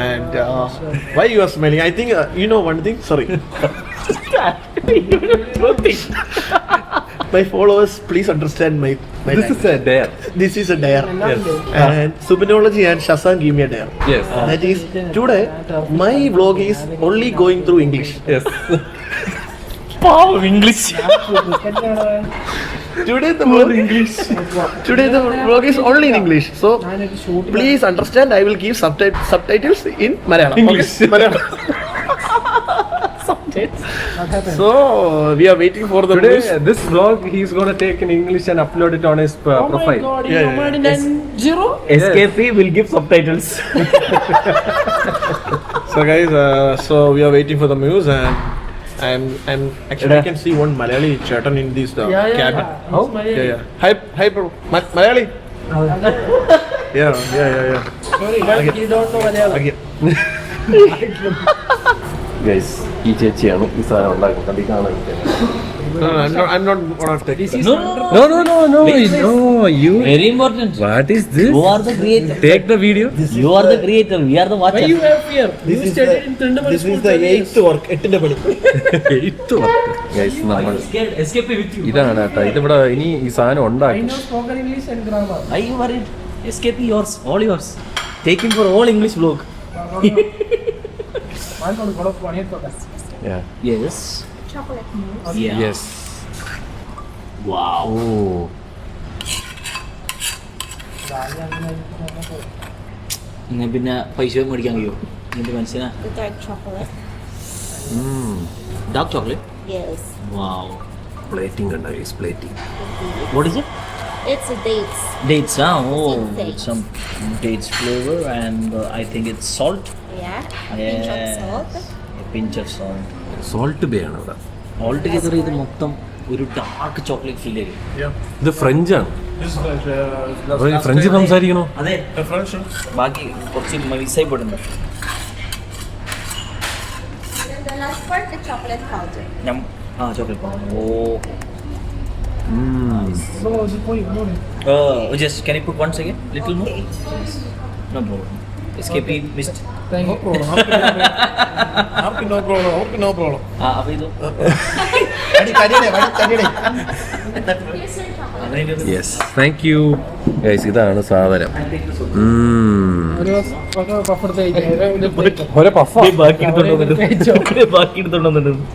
And why you are smelling? I think you know one thing. Sorry. My followers, please understand my This is a dare. This is a dare. Yes. And Subinology and Shashan give me a dare. Yes. That is today my vlog is only going through English. Yes. English. Today the vlog English. Today the vlog is only in English. So please understand. I will give subtitles in Malayalam. English. Okay? Malayalam. So we are waiting for the Today, news. this vlog he's gonna take in English and upload it on his Oh my profile. god, Yeah, Nomadian 9.0? SKP will give subtitles. So guys, so we are waiting for the news and I'm actually I can see one Malayali chatting in this cabin. How? Yeah. Hi bro. Malayali. Yeah. Sorry, but you don't know Malayalam. Again. Guys, ഈ ചേച്ചിയാണ് ഈ സാധനം ഉണ്ടാക്കുന്നത് No, I'm not gonna take this. No. No, you. Very important. What is this? You are the creator. Take the video. You are the creator. We are the Why watcher. you have fear? You studied in Trindamal This school is the 10 years. 8th work. 8th പണി. Guys, നമ്മൾ Scared. SKP with you. ഇതാണ് കേട്ടോ ഇതിവിടെ ഇനി ഈ സാധനം I ഉണ്ടാക്കി know spoken English and grammar. Are you worried? SKP yours. All yours. Taking for all English vlog. Yeah. Yes. Chocolate mousse. Yeah. Yes. Wow. Oh. ഇന്ന് പിന്നെ പൈസ മേടിക്കാൻ കഴിയോ നിന്റെ മനസ്സിനാ The dark chocolate. Dark chocolate Yes. Wow Plating കണ്ടോ guys, plating. What is it It's a dates. dates oh It's dates. some dates flavor and I think it's salt Yeah. A pinch of salt. a pinch of salt salt bay ആണ് ഇവിടെ. All together ഇത് മൊത്തം ഒരു dark chocolate fill ചെയ്യും ഇത് French ആണ്. French സംസാരിക്കണോ? അതെ ബാക്കി കുറച്ച് മിക്സായി പോയിട്ടുണ്ട് And the last part, the chocolate powder. ഞാൻ ചോക്ലേറ്റ് പൗഡർ ഓ just can you put one second little more no problem escape missed Thank you. No problem. അപ്പോൾ ഇത് Here's your chocolate. Yes. Thank you. Guys, ഇതാണ് സാധനം. ഒരു puffer. ബാക്കി എടുത്തോണ്ടിട്ടുണ്ട്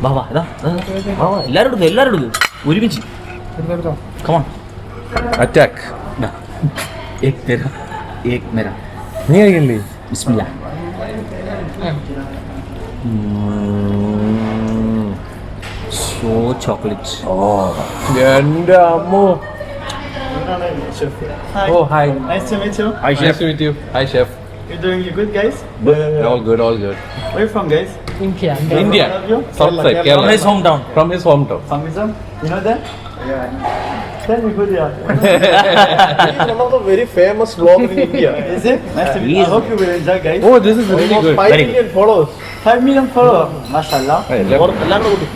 വാ എല്ലാരും എടുക്കും ഒരുമിച്ച് കമോൺ അറ്റാക്ക്. एक मेरा നീ കഴിക്കണ്ടേ? बिस्मिल्लाह so chocolate എന്റെ അമ്മോ. Oh, hi. Nice to meet you. Hi, chef. Nice to meet you. Hi, chef. You're doing good, guys. All good. Where are you from, guys? India. India. South side, From Kerala. his hometown. From his hometown. You know that? Tell me good, yeah. He's one of the very famous vloggers in India. Is it? Nice to meet He you. I is- hope you will enjoy, guys. Oh, this is really Almost good. 5 Very million followers. 5 million followers. Mashallah. എല്ലാം കൂടെ കൂട്ടി.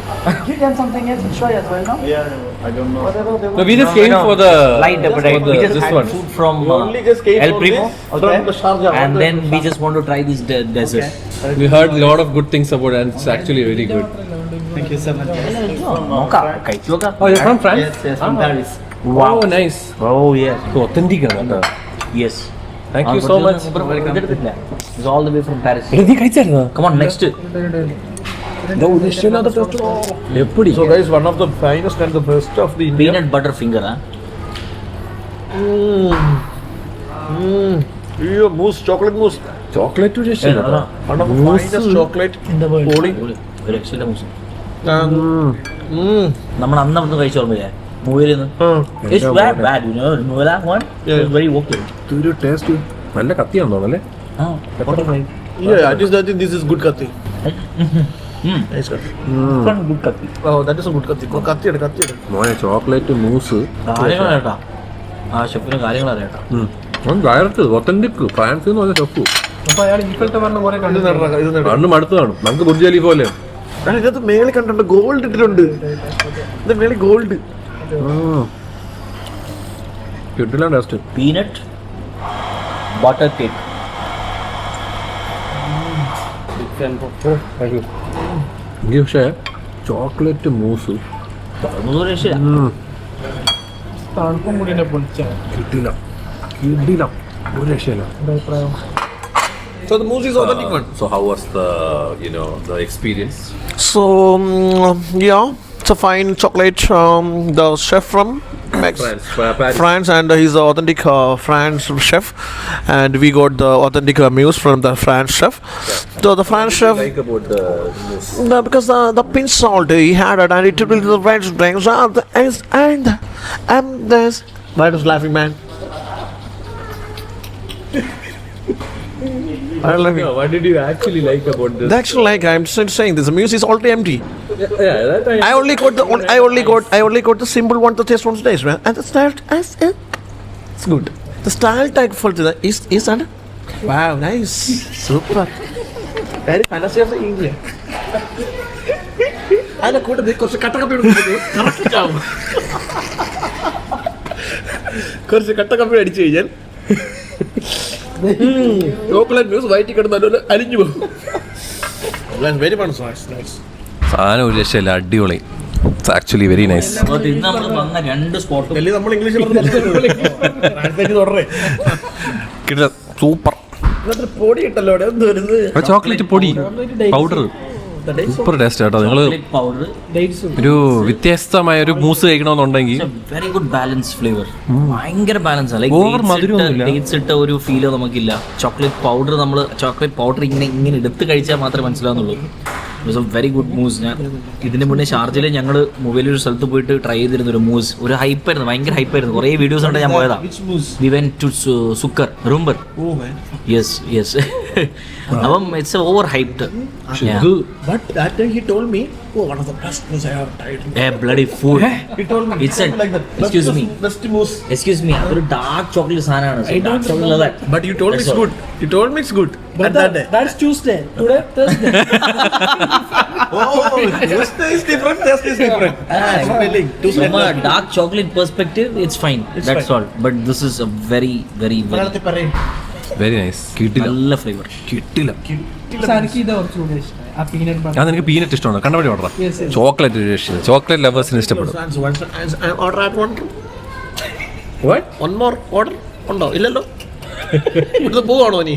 Give them something else to try as well, no? Yeah, I don't know. Whatever they No, want. we just came for the Light appetite. for We the, just this had one. food from We only just came El for Primo, this from the Sharjah. and then we just want to try this dessert. We heard a lot of good things about it, and it's actually really good. Thank you so much. നോക്കാം കഴിച്ചു നോക്കാം. Oh, you're from France? Yes, yes, from Paris. Wow, nice. Oh yes, So authentic ആണ് കേട്ടോ. yes. Thank you so much. ഇതെടുത്തില്ല. It's all the way from Paris. നീ കഴിച്ചായിരുന്നോ? Come on, next. എപ്പടി? So guys, one of the finest and the best of the India. Peanut butter finger, huh? അയ്യോ മൂസ് chocolate മൂസ് chocolate രക്ഷയില്ല. one of the finest chocolate In the world. പൊളി ഒരു രക്ഷയില്ല മൂസ്. നമ്മൾ അന്ന് അവിടുന്ന് കഴിച്ച ഓർമ്മയില്ലേ മൂവിയിൽ നിന്ന്? It's bad, you know. Remember that one? It was very okay. ഒരു ടേസ്റ്റ് നല്ല കത്തിയാണെന്ന് തോന്നല്ലേ? Ah, what a vibe. Yeah, I think this is good katti. Nice katti. Good copy. Oh, that is a good katti. കത്തി എടു മോനെ chocolate മൂസ് കാര്യങ്ങളാ കേട്ടാ. ആ ഷെഫിന് കാര്യങ്ങൾ അറിയാട്ടാ. ഡയറക്റ്റ് ഒത്തന്റിക് ഫ്രാൻസ് എന്ന് പറഞ്ഞ ഷെഫ് അപ്പൊ അയാൾ ഈഫൽ ടവറിനെ കുറെ ഇത് കണ്ടു. നട ഇത് നട കണ്ണും അടുത്ത് കാണും. നമുക്ക് ബുർജ് ഖലീഫ പോലെ. ഇതിനകത്ത് മേളിൽ കണ്ടിട്ടുണ്ട് ഗോൾഡ് ഇട്ടിട്ടുണ്ട് ഇത് മേളിൽ ഗോൾഡ് കിട്ടില്ല ടേസ്റ്റ്. Peanut butter cake. എനിക്ക് പക്ഷേ ചോക്ലേറ്റ് മൂസ് ഒന്നും രക്ഷയില്ല. തണുപ്പും കൂടി എന്നെ പൊളിച്ച കിട്ടില്ല ഒരു രക്ഷയില്ല. അഭിപ്രായം. So the mousse is authentic one. So how was the the experience? So yeah, it's a fine chocolate. The chef from Paris. France, and he's the authentic France chef, and we got the authentic mousse from the France chef. So the France chef, Like about the mousse. no, because the pinch salt he had it, and it will the French drinks and this. Why was laughing, man? I love you. What did you actually like about this? That's like I'm saying this. The mousse is already empty. Yeah, that I only got the simple one to taste once days, man. And the style it's good. The style type for the is and wow, nice, super. Very fantasy of the India. And a quarter because the kataka correct job. Course kataka അടിച്ചു കഴിഞ്ഞാൽ chocolate muse white കിടന്നാലും അലിഞ്ഞു പോകും. Very nice. സാധനം ഒരു രക്ഷയില്ല, അടിപൊളി. It's actually very nice. അപ്പോൾ ഇന്ന് നമ്മൾ വന്ന രണ്ട് സ്പോട്ടും ഡൽഹി നമ്മൾ ഇംഗ്ലീഷ് തുടരേ സൂപ്പർ. പൊടി ഇട്ടല്ലോ അവിടെ എന്ത് വരുന്നത് ചോക്ലേറ്റ് പൊടി പൗഡർ സൂപ്പർ ടേസ്റ്റ് കേട്ടോ. നിങ്ങൾ പൗഡർ. ഒരു വ്യത്യസ്തമായ ഒരു മൂസ് കഴിക്കണമെന്നുണ്ടെങ്കിൽ വെരി ഗുഡ് ബാലൻസ് ഫ്ലേവർ. ഭയങ്കര ബാലൻസ് Over മധുരമൊന്നുമില്ല. ഡേറ്റ്സ് ഇട്ട ഒരു ഫീല് നമുക്കില്ല. ചോക്ലേറ്റ് പൗഡർ ചോക്ലേറ്റ് പൗഡർ ഇങ്ങനെ എടുത്ത് കഴിച്ചാൽ മാത്രമേ മനസ്സിലാവുന്നുള്ളൂ. It was a very good mousse. ഞാൻ ഇതിന് മുന്നേ ഷാർജയിൽ ഞങ്ങൾ മൊബൈലിൽ ഒരു സ്ഥലത്ത് പോയിട്ട് ട്രൈ ചെയ്തിരുന്നു ഒരു മൂസ്. ഒരു ഹൈപ്പായിരുന്നു, ഭയങ്കര ഹൈപ്പായിരുന്നു. കുറേ വീഡിയോസ് ഉണ്ട്, ഞാൻ പോയതാ. വി വെന്റ് ടു സുക്കർ റുംബർ. യെസ് അപ്പം it's over hyped. But that time he told me, oh, one of the best mousse I have tried. Bloody food. He told me It's a- like that. excuse me. Best mousse. Excuse me, അതൊരു dark chocolate സാധനമാണ്. But you told me it's good. You told me it's good. At that day. That's Tuesday. Today Thursday. Oh, taste is different. Taste is different. From a dark chocolate perspective, it's fine. That's all. But this is a very very nice. കിട്ടില്ല നല്ല flavour. കിട്ടില്ല. എനിക്ക് ഇത് കുറച്ചുകൂടി ഇഷ്ടമായി. ആ peanut butter. ഞാൻ നിനക്ക് പീനട്ട് ഇഷ്ടമാണ്, കണ്ടപടി ഓർഡർ. Yes, yes. ചോക്ലേറ്റ് ഒരു രക്ഷയില്ല. ചോക്ലേറ്റ് ലവേഴ്സിന് ഇഷ്ടപ്പെടും. Order at one. What? One more order. ഉണ്ടോ ഇല്ലല്ലോ ഇവിടുന്ന് പോവാണോ നീ?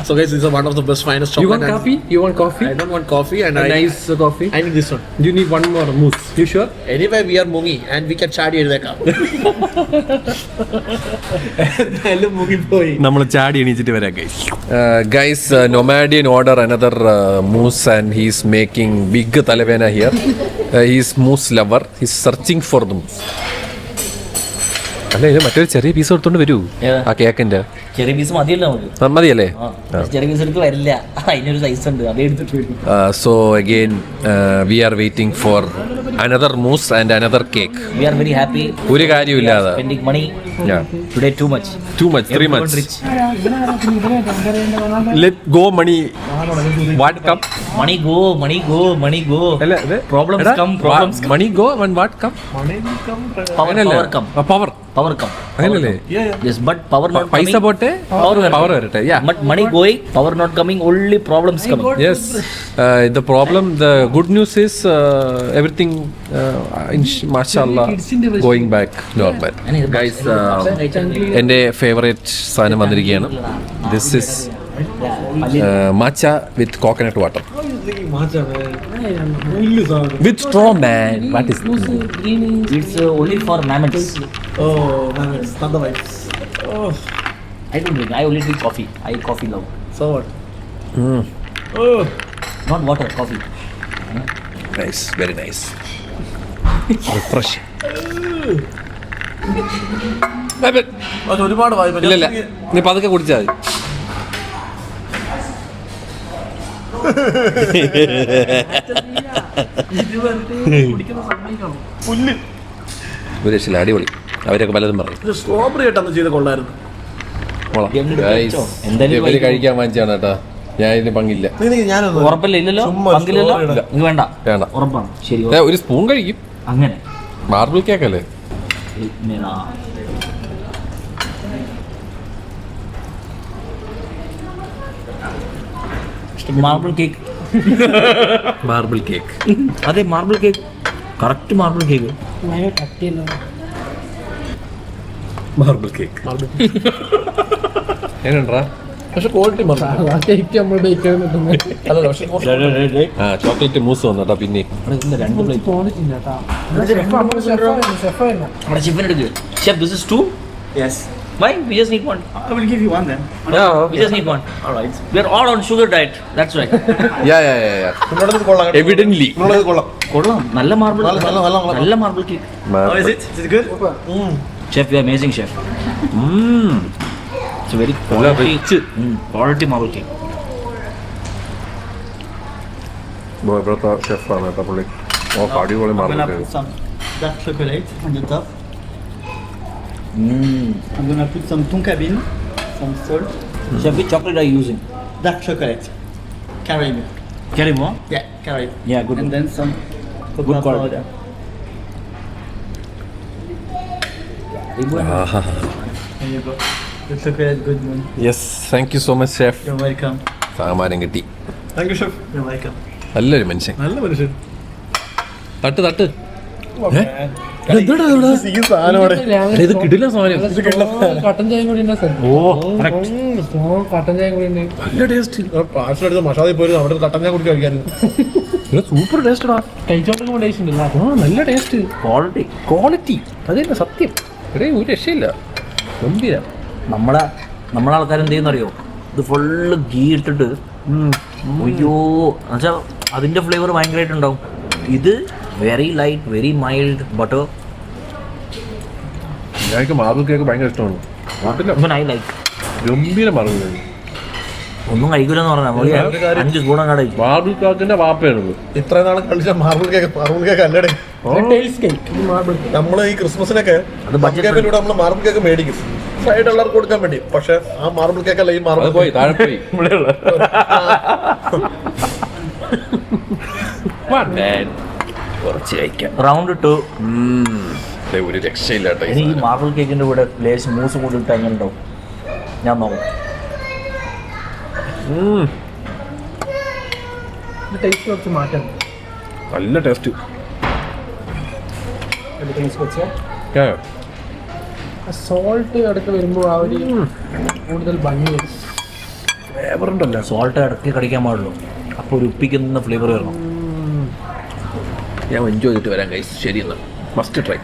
So guys, this is one of the best finest chocolate. You want coffee? You want coffee? I don't want coffee, and A nice coffee? I need this one. You need one more mousse. You sure? Anyway, we are Mungi and we can chat എഴുതേക്കാം. നമ്മൾ ചാടി എണീച്ചിട്ട് വരാം guys. നൊമാഡിയൻ order another mousse and he's making big തലവേന here. He's mousse lover. He's searching for the mousse. അല്ല, ഇത് മറ്റൊരു ചെറിയ പീസ് എടുത്തോണ്ട് വരൂ ഏതാ? ആ കേക്കിന്റെ. ചെറിയ പീസ് മതിയല്ലോ നമുക്ക്. മതിയല്ലേ? ചെറിയ പീസ് എടുത്ത് വരില്ല, അതിനൊരു സൈസ് ഉണ്ട്, അതേ എടുത്തിട്ട് വരും. So again we are waiting for another mousse and another cake. We are very happy. ഒരു കാര്യമില്ലാതെ. Spending money Yeah. today too much. 3 months. Rich. Let go money. What come? Money go, money go, money go. അല്ല ഇത് Problems come, problems come. money go and what come? Power come. Power Power come. അങ്ങനല്ലേ? Yes, but power not പൈസ coming. പോട്ടെ power വരട്ടെ. Yeah. But money going, power not coming, only problems coming. Yes. The problem, the good news is everything mashallah going back normal. Guys, എൻ്റെ favourite സാധനം വന്നിരിക്കുകയാണ്. This is matcha with coconut water with straw man. What is It's only for mammoths. Oh, man, it's not the vibes. Oh, I don't drink. I only drink coffee. I coffee love. so what? Oh, Not water, coffee. Nice, very nice, refresh. അത് ഒരുപാട് vibe. ഇല്ല ഇല്ല, നീ പതുക്കെ കുടിച്ചാൽ മതി. പുല്ല്. ഒരു രക്ഷയില്ല, അടിപൊളി. അവരൊക്കെ പലതും പറയും. ഇത് സ്ട്രോബെറി ആയിട്ടാണ് ചെയ്ത് കൊള്ളായിരുന്നു. Guys, ഇവര് കഴിക്കാൻ വാങ്ങിച്ചാണ് കേട്ടാ, ഞാൻ ഇതിന് പങ്കില്ല. ഞാനൊന്ന് ഉറപ്പല്ലേ? ഇല്ലല്ലോ, ചുമ്മാ പങ്കില്ലല്ലോ. story ഇടാം. ഇങ്ങ് വേണ്ട, വേണ്ട. ഉറപ്പാണ്. ശരി, ഒരു സ്പൂൺ കഴിക്കും. അങ്ങനെ. മാർബിൾ കേക്ക് അല്ലേ? Marble cake. Marble cake. അതെ, marble cake, correct marble cake. ഭയങ്കര കട്ടിയല്ലോ. Marble cake എങ്ങനെയുണ്ടാ? പക്ഷെ ക്വാളിറ്റി കേക്ക് നമ്മൾ ബേക്കാൻ കിട്ടുന്നത് അല്ലല്ലോ. പക്ഷെ ആ ചോക്ലേറ്റ് മൂസ് വന്നോട്ടാ. പിന്നെ രണ്ട് പ്ലേറ്റ്. തോന്നിച്ചില്ല ഷെഫ് തന്നെ. നമ്മുടെ ഷെഫിന് എടുക്ക്. Chef, this is 2? yes. Why? We just need one. I will give you one then. We just need one. All right. We are all on sugar diet. That's right. നിങ്ങളോടത് കൊള്ളാം. Evidently നിങ്ങളോടത് കൊള്ളാം. കൊള്ളാം. നല്ല marble, നല്ല നല്ല marble cake. How is it? Is it good? Chef, you are amazing chef. It's a very quality, quality marble cake. ഇവിടുത്തെ ഷെഫാണ് കേട്ടോ പുള്ളി. അടിപൊളി I'm marble gonna cake. put some dark chocolate on the top. I'm gonna put some tonka bean, some salt, Chef, which chocolate are you using? dark chocolate, caramel. Carimo? Yeah, caramel. Yeah, good. And then some Good cocoa quality. powder. There you go. The chocolate good man. Yes, thank you so much chef. You're welcome. സാമാനം കിട്ടി. Thank you chef. You're welcome. നല്ലൊരു മനുഷ്യൻ. നല്ല മനുഷ്യൻ. തട്ട് തട്ട്. ഈ സാധനമാണ്. ഇത് കിടില സാധനം. കട്ടൻ ചായ കൂടി ഉണ്ട്. കട്ടൻ ചായ കൂടി ഉണ്ട്. നല്ല ടേസ്റ്റ്. പാഴ്സൽ എടുത്ത് മഷാദയിൽ പോയി അവിടെ കട്ടൻ ചായ കുടിച്ച് കഴിക്കായിരുന്നു. സൂപ്പർ ടേസ്റ്റടാ. കഴിച്ചോണ്ടൊക്കെ ടേസ്റ്റ് ഉണ്ടല്ലോ. നല്ല ടേസ്റ്റ്, Quality. ക്വാളിറ്റി. അതന്നെ സത്യം. ഇവിടെ ഒരു രക്ഷയില്ല. ഗംഭീരം. നമ്മളെ ആൾക്കാർ എന്ത് ചെയ്യുന്നറിയോ? ഇത് ഫുള്ള് ഗീ ഇട്ടിട്ട് അയ്യോ എന്നുവെച്ചാൽ അതിൻ്റെ ഫ്ലേവർ ഭയങ്കരമായിട്ടുണ്ടാവും. ഇത് very light, very mild butter. എനിക്ക് മാർബിൾ കേക്ക് ഭയങ്കര ഇഷ്ടമാണ്. ഇവൻ ഐ ലൈക്ക്. ഗംഭീര മാർബിൾ കേക്ക്. ഒന്നും കഴിക്കില്ലെന്ന് പറഞ്ഞാൽ 5 സ്പൂൺ അങ്ങോട്ട് കഴിക്കും. മാർബിൾ കേക്കിന്റെ വാപ്പയാണത്. ഇത്രയും നാളെ കളിച്ച മാർബിൾ കേക്ക് അല്ലടേ. നമ്മള് ഈ ക്രിസ്മസിനൊക്കെ അത് budget കേക്കിലൂടെ നമ്മള് മാർബിൾ കേക്ക് മേടിക്കും സൈഡ് ഉള്ളവർക്ക് കൊടുക്കാൻ വേണ്ടി. പക്ഷെ ആ മാർബിൾ കേക്ക് അല്ല ഈ മാർബിൾ പോയി താഴെ പോയി. കുറച്ച് കഴിക്കാം. റൗണ്ട് 2. ഒരു രക്ഷയില്ല കേട്ടോ. ഇനി ഈ മാർബിൾ കേക്കിൻ്റെ കൂടെ ലേശം മൂസ് കൂടി ഇട്ട് അങ്ങനെ ഉണ്ടാവും. ഞാൻ നോക്കാം. ടേസ്റ്റ് കുറച്ച് മാറ്റം. നല്ല ടേസ്റ്റ്. സോൾട്ട് ഇടയ്ക്ക് വരുമ്പോൾ ആ ഒരു കൂടുതൽ ഭംഗി വരും. ഫ്ലേവർ ഉണ്ടല്ലോ. സോൾട്ട് ഇടയ്ക്ക് കടിക്കാൻ പാടുള്ളൂ. അപ്പോൾ ഒരു ഉപ്പിക്കുന്ന ഫ്ലേവർ വരണം. ഞാൻ എൻജോയ് ചെയ്തിട്ട് വരാം ഗൈസ്. ശരി എന്നാൽ മസ്റ്റ് ട്രൈ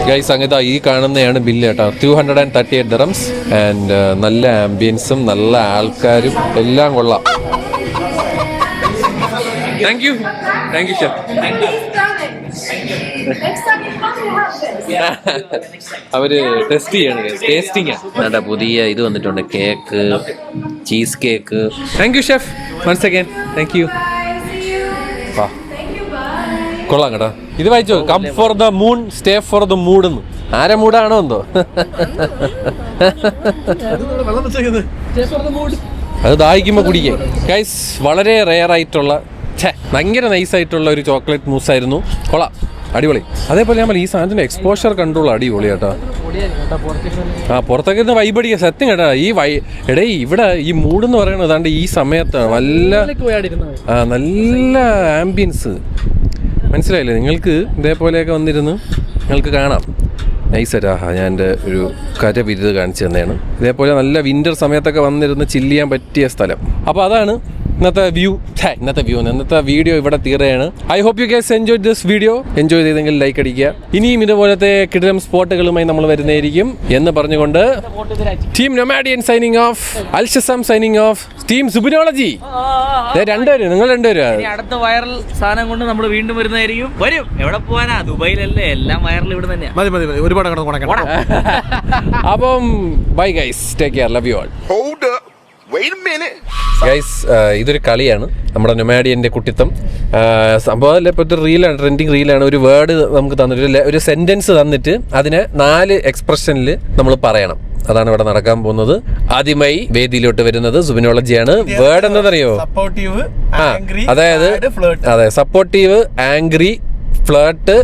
ഗൈസ്. അങ്ങനെ ഈ കാണുന്നതാണ് ബില്ല് കേട്ടോ. 238 dirhams. ആൻഡ് നല്ല ആംബിയൻസും നല്ല ആൾക്കാരും എല്ലാം കൊള്ളാം. Thank you chef. Next time you come, you have this. അവര് ടെസ്റ്റ് ചെയ്യാണ്, ടേസ്റ്റിംഗ്. പുതിയ ഇത് വന്നിട്ടുണ്ട്, cake, cheese cake. Thank you chef, once again thank you. കൊള്ളാം കേട്ടോ. ഇത് വായിച്ചോ, come for the moon stay for the mood എന്ന്. ആരെ മൂടാണോ എന്തോ. അത് ദാഹിക്കുമ്പോൾ കുടിക്കാം ഗൈസ്. വളരെ റെയർ ആയിട്ടുള്ള ഭയങ്കര നൈസായിട്ടുള്ള ഒരു ചോക്ലേറ്റ് മൂസായിരുന്നു. കൊള്ളാം, അടിപൊളി. അതേപോലെ നമ്മൾ ഈ സാധനത്തിൻ്റെ എക്സ്പോഷർ കൺട്രോൾ അടിപൊളി കേട്ടോ. പുറത്തൊക്കെ ഇരുന്ന് വൈബടിക്കുക സത്യം കേട്ടോ. എടേ ഇവിടെ ഈ മൂടെന്ന് പറയുന്നത് അതാണ്ട് ഈ സമയത്താണ് നല്ല ആംബിയൻസ്. മനസ്സിലായില്ലേ നിങ്ങൾക്ക്? ഇതേപോലെയൊക്കെ വന്നിരുന്ന് നിങ്ങൾക്ക് കാണാം. നൈസായിട്ട്. ഞാൻ എൻ്റെ ഒരു കര വിരുത് കാണിച്ചു തന്നെയാണ്. ഇതേപോലെ നല്ല വിൻ്റർ സമയത്തൊക്കെ വന്നിരുന്ന് ചില്ല് ചെയ്യാൻ പറ്റിയ സ്ഥലം. അപ്പോൾ അതാണ് ഇന്നത്തെ വീഡിയോ ഇവിടെ തീരുകയാണ്. I hope you guys enjoy this video. Enjoy ചെയ്തെങ്കിൽ ലൈക്ക് അടിക്കുക. ഇനിയും ഇതുപോലത്തെ കിടിലം സ്പോട്ടുകളുമായി നമ്മൾ വരുന്നതായിരിക്കും എന്ന് പറഞ്ഞുകൊണ്ട് ടീം നൊമാഡിയൻ സൈനിങ് ഓഫ്, അൽഷസാം സൈനിങ് ഓഫ്, ടീം സുബിനോളജി രണ്ടുപേരും, നിങ്ങൾ രണ്ടുപേരും. അടുത്ത വൈറൽ സാധനം കൊണ്ട് നമ്മൾ വീണ്ടും വരുന്നതായിരിക്കും. വരും. എവിടെ പോവാനാ? ദുബായിലല്ലേ, എല്ലാം വൈറൽ ഇവിടെ തന്നെയാ. മതി ഒരുപാട് അപ്പം bye guys, take care, love you all. Guys, ഇതൊരു കളിയാണ് നമ്മുടെ നൊമാഡിയൻ്റെ കുട്ടിത്തം. സംഭവം ഇപ്പോൾ ഒരു റീലാണ്, ട്രെൻഡിങ് റീലാണ്. ഒരു വേർഡ് നമുക്ക് തന്നിട്ട്, ഒരു സെന്റൻസ് തന്നിട്ട് അതിനെ 4 എക്സ്പ്രഷനിൽ നമ്മൾ പറയണം. അതാണ് ഇവിടെ നടക്കാൻ പോകുന്നത്. ആദ്യമായി വേദിയിലോട്ട് വരുന്നത് സുബിനോളജിയാണ്. വേർഡ് എന്താണെന്നറിയോ? അതായത് സപ്പോർട്ടീവ്, ആംഗ്രി, ഫ്ലേർട്ട്,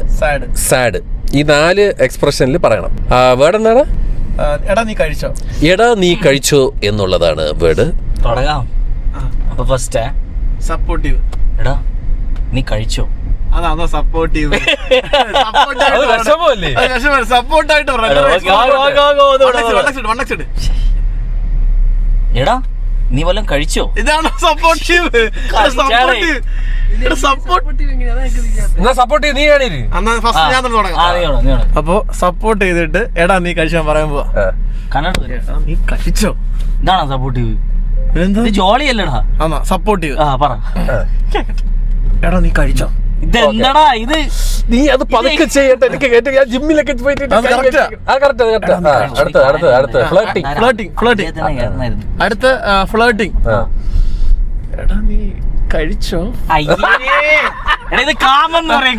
സാഡ്. ഈ 4 എക്സ്പ്രഷനിൽ പറയണം. വേർഡ് എന്താണ്? എടാ നീ കഴിച്ചോ എന്നുള്ളതാണ് വേർഡ്. തുടങ്ങാം. അപ്പൊ ഫസ്റ്റ് സപ്പോർട്ടീവ്. എടാ നീ കഴിച്ചോ. അതാണോ സപ്പോർട്ടീവ്? സപ്പോർട്ടായിട്ട് എടാ നീ വല്ലതും കഴിച്ചോ. ഇതാണോ സപ്പോർട്ടീവ്? സപ്പോർട്ടീവ് നീ കാണി. അപ്പൊ സപ്പോർട്ട് ചെയ്തിട്ട് എടാ നീ കഴിച്ചാൻ പറയാൻ പോവാ. നീ കഴിച്ചോ. ഇതാണോ സപ്പോർട്ടീവ്? ജോളിയല്ലടാ. സപ്പോർട്ടീവ്. പറ. എടാ നീ കഴിച്ചോ. ഇതെന്താടാ ഇത്? നീ അത് പതുക്കെ ചെയ്യട്ടെ. എനിക്ക് ഞാൻ ജിമ്മിലൊക്കെ പോയിട്ട് അടുത്ത ഫ്ലേർട്ടിങ്. എടാ നീ കഴിച്ചോ. ഇത് കാമെന്ന് പറയും.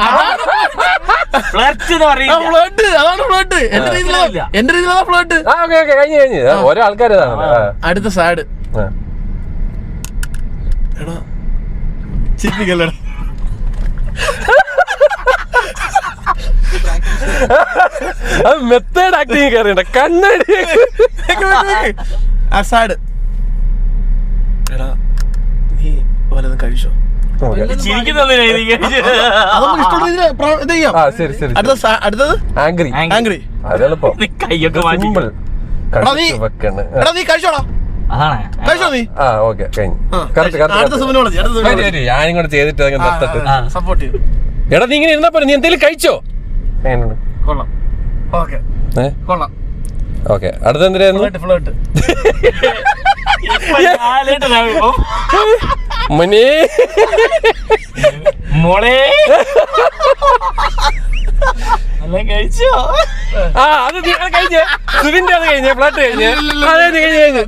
എന്റെ രീതിയിലാണ് ഫ്ലേർട്ട്. കഴിഞ്ഞ് ഓരോ ആൾക്കാരതാണ്. അടുത്ത സാഡ്. എടാ ചിരിക്കല്ലടാ. മെത്തേഡ് ആക്ടിങ് കയറിയുണ്ട്. കണ്ണടി. സാഡ്. എടാ നീ വല്ലതും കഴിച്ചോ. അടുത്തത് ആംഗ്രി. ആംഗ്രി. കൈയൊക്കെ മാറ്റി. നീ കഴിച്ചോടാ. കഴിച്ചോ നീ. ഞാനും കൂടെ ചെയ്തിട്ട് സപ്പോർട്ടീവ്. എടാ നീ ഇങ്ങനെ ഇരുന്നാ പോലെ നീ എന്തെങ്കിലും കഴിച്ചോ. കൊള്ളാം. ഓക്കെ കൊള്ളാം. ഓക്കെ, അടുത്ത എന്തിനായിരുന്നു? ഫ്ലേർട്ട്. മനെ മോളെ എല്ലാം കഴിച്ചോ. അത് കഴിഞ്ഞ സുവിന്റെ അത് കഴിഞ്ഞ ഫ്ലാറ്റ് കഴിഞ്ഞ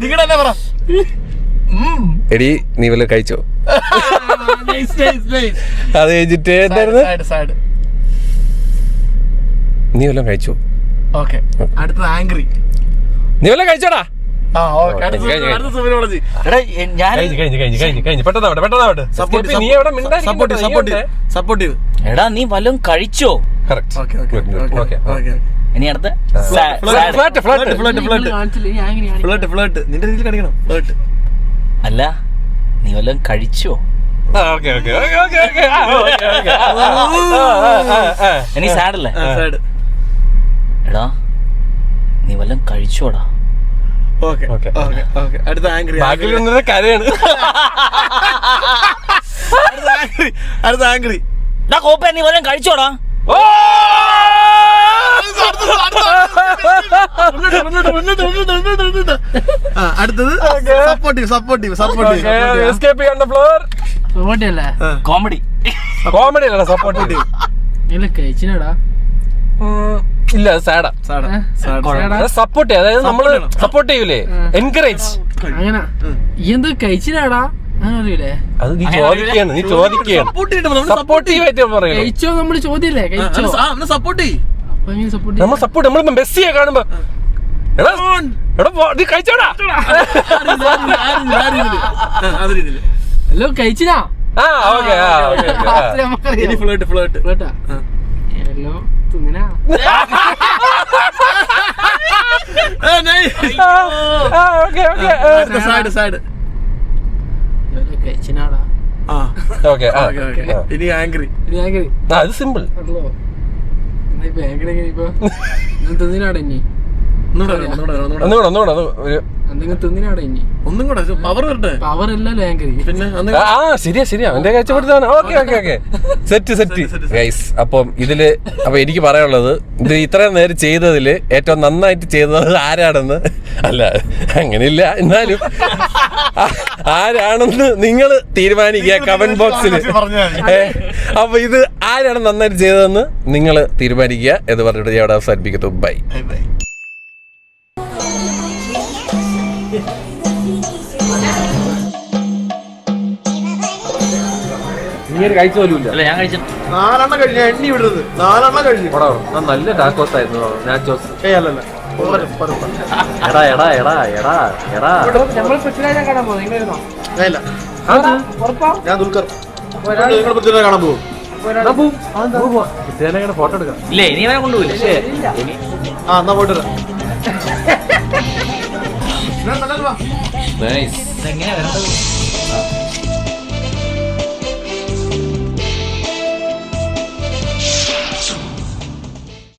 നിങ്ങളുടെ പറ. എടി നീ വല്ല കഴിച്ചോ. അത് കഴിഞ്ഞിട്ട് എന്തായിരുന്നു? നീ വല്ലതും കഴിച്ചോ. ഓക്കെ, അടുത്തത് ആംഗ്രി. നീ വല്ലതും കഴിച്ചോടാ. സപ്പോർട്ടീവ്. എടാ നീ വല്ലതും കഴിച്ചോ. ഇനി അടുത്ത നിന്റെ രീതിയിൽ കാണിക്കണം. അല്ല നീ വല്ലതും കഴിച്ചോ. ഇനി സാഡല്ലേ. എടാ നീ വല്ലതും കഴിച്ചോടാ. അടുത്ത ആംഗ്രി. കരയാണ്. അടുത്ത ആംഗ്രി. കോപ്പ നീ വല്ലതും കഴിച്ചോടാ. അടുത്തത് സപ്പോർട്ടീവ്. കോമഡി. കോമഡി അല്ല, സപ്പോർട്ടീവ്. കഴിച്ചിനടാ. ഇല്ല സാഡാ സപ്പോർട്ട് ചെയ്യും, അതായത് നമ്മള് സപ്പോർട്ട് ചെയ്യൂലേ, എൻകറേജ്. അങ്ങനെ ഈ എന്ത് കഴിച്ചിട്ടാടാ അങ്ങനെ അറിയില്ലേ? അത് നീ ചോദിക്കുകയാണ്, സപ്പോർട്ടീവായിട്ട് പറയൂ. കഴിച്ചോ നമ്മള് ചോദ്യല്ലേ? കഴിച്ചോ സപ്പോർട്ട് ചെയ്യും. അപ്പൊ എങ്ങനെ സപ്പോർട്ട് നമ്മൾ സപ്പോർട്ട്, നമ്മൾ മെസ്സിയെ കാണുമ്പോ എടാ നീ കഴിച്ചോടാ. ഹലോ കഴിച്ചിനാ? ആ ഓക്കെ ഹലോ തിന്നിനാ? കഴിച്ചിനാടാ? ഓക്കെ ഇനി ആംഗ്രി. അത് സിമ്പിൾ. ഹലോ ഇപ്പൊ എങ്ങനെ ഇപ്പൊ തിന്നിനാടാ ഇനി? ഒന്നുകൂടെ എന്തെങ്കിലും തിന്നിനാടാ ഇനി? ഒന്നും കൂടെ പവർ വരട്ടെ. പവർ അല്ലല്ലോ ആങ്കറി. പിന്നെ ശരിയാ അവന്റെ കാഴ്ചപ്പെടുത്താണ്. Okay set guys. അപ്പം ഇതില് എനിക്ക് പറയാനുള്ളത്, ഇത് ഇത്രയും നേരം ചെയ്തതില് ഏറ്റവും നന്നായിട്ട് ചെയ്തത് ആരാണെന്ന് അല്ല, അങ്ങനെയില്ല, എന്നാലും ആരാണെന്ന് നിങ്ങൾ തീരുമാനിക്കുക കമന്റ് ബോക്സിൽ. അപ്പൊ ഇത് ആരാണ് നന്നായിട്ട് ചെയ്തതെന്ന് നിങ്ങൾ തീരുമാനിക്കുക എന്ന് പറഞ്ഞിട്ട് ഞാൻ അവിടെ അവസാനിപ്പിക്കുന്നു. ബൈ. കഴിച്ച പോലുമില്ല. അല്ല ഞാൻ കഴിച്ചു. 4 കഴിഞ്ഞ എണ്ണി വിടുന്നത് 4 കഴിഞ്ഞു. നല്ല ടാക്കോസ് ആയിരുന്നു. നാച്ചോസ്. അല്ലല്ല നമ്മൾ പൃഥ്വിരാജെ കാണാൻ പോകും. നിങ്ങളിരുന്നോ? ഇല്ല, ഉറപ്പാ? ഞാൻ ദുൽഖർ. നിങ്ങൾ പൃഥ്വിരാജ് കാണാൻ പോകും. ഫോട്ടോ എടുക്കാം. ഇല്ല ഇനി അവനെ കൊണ്ടുപോയില്ല. എന്നാ പോയിട്ട് വരാം. നൈസ്. എങ്ങനെയാ വരേണ്ടത്?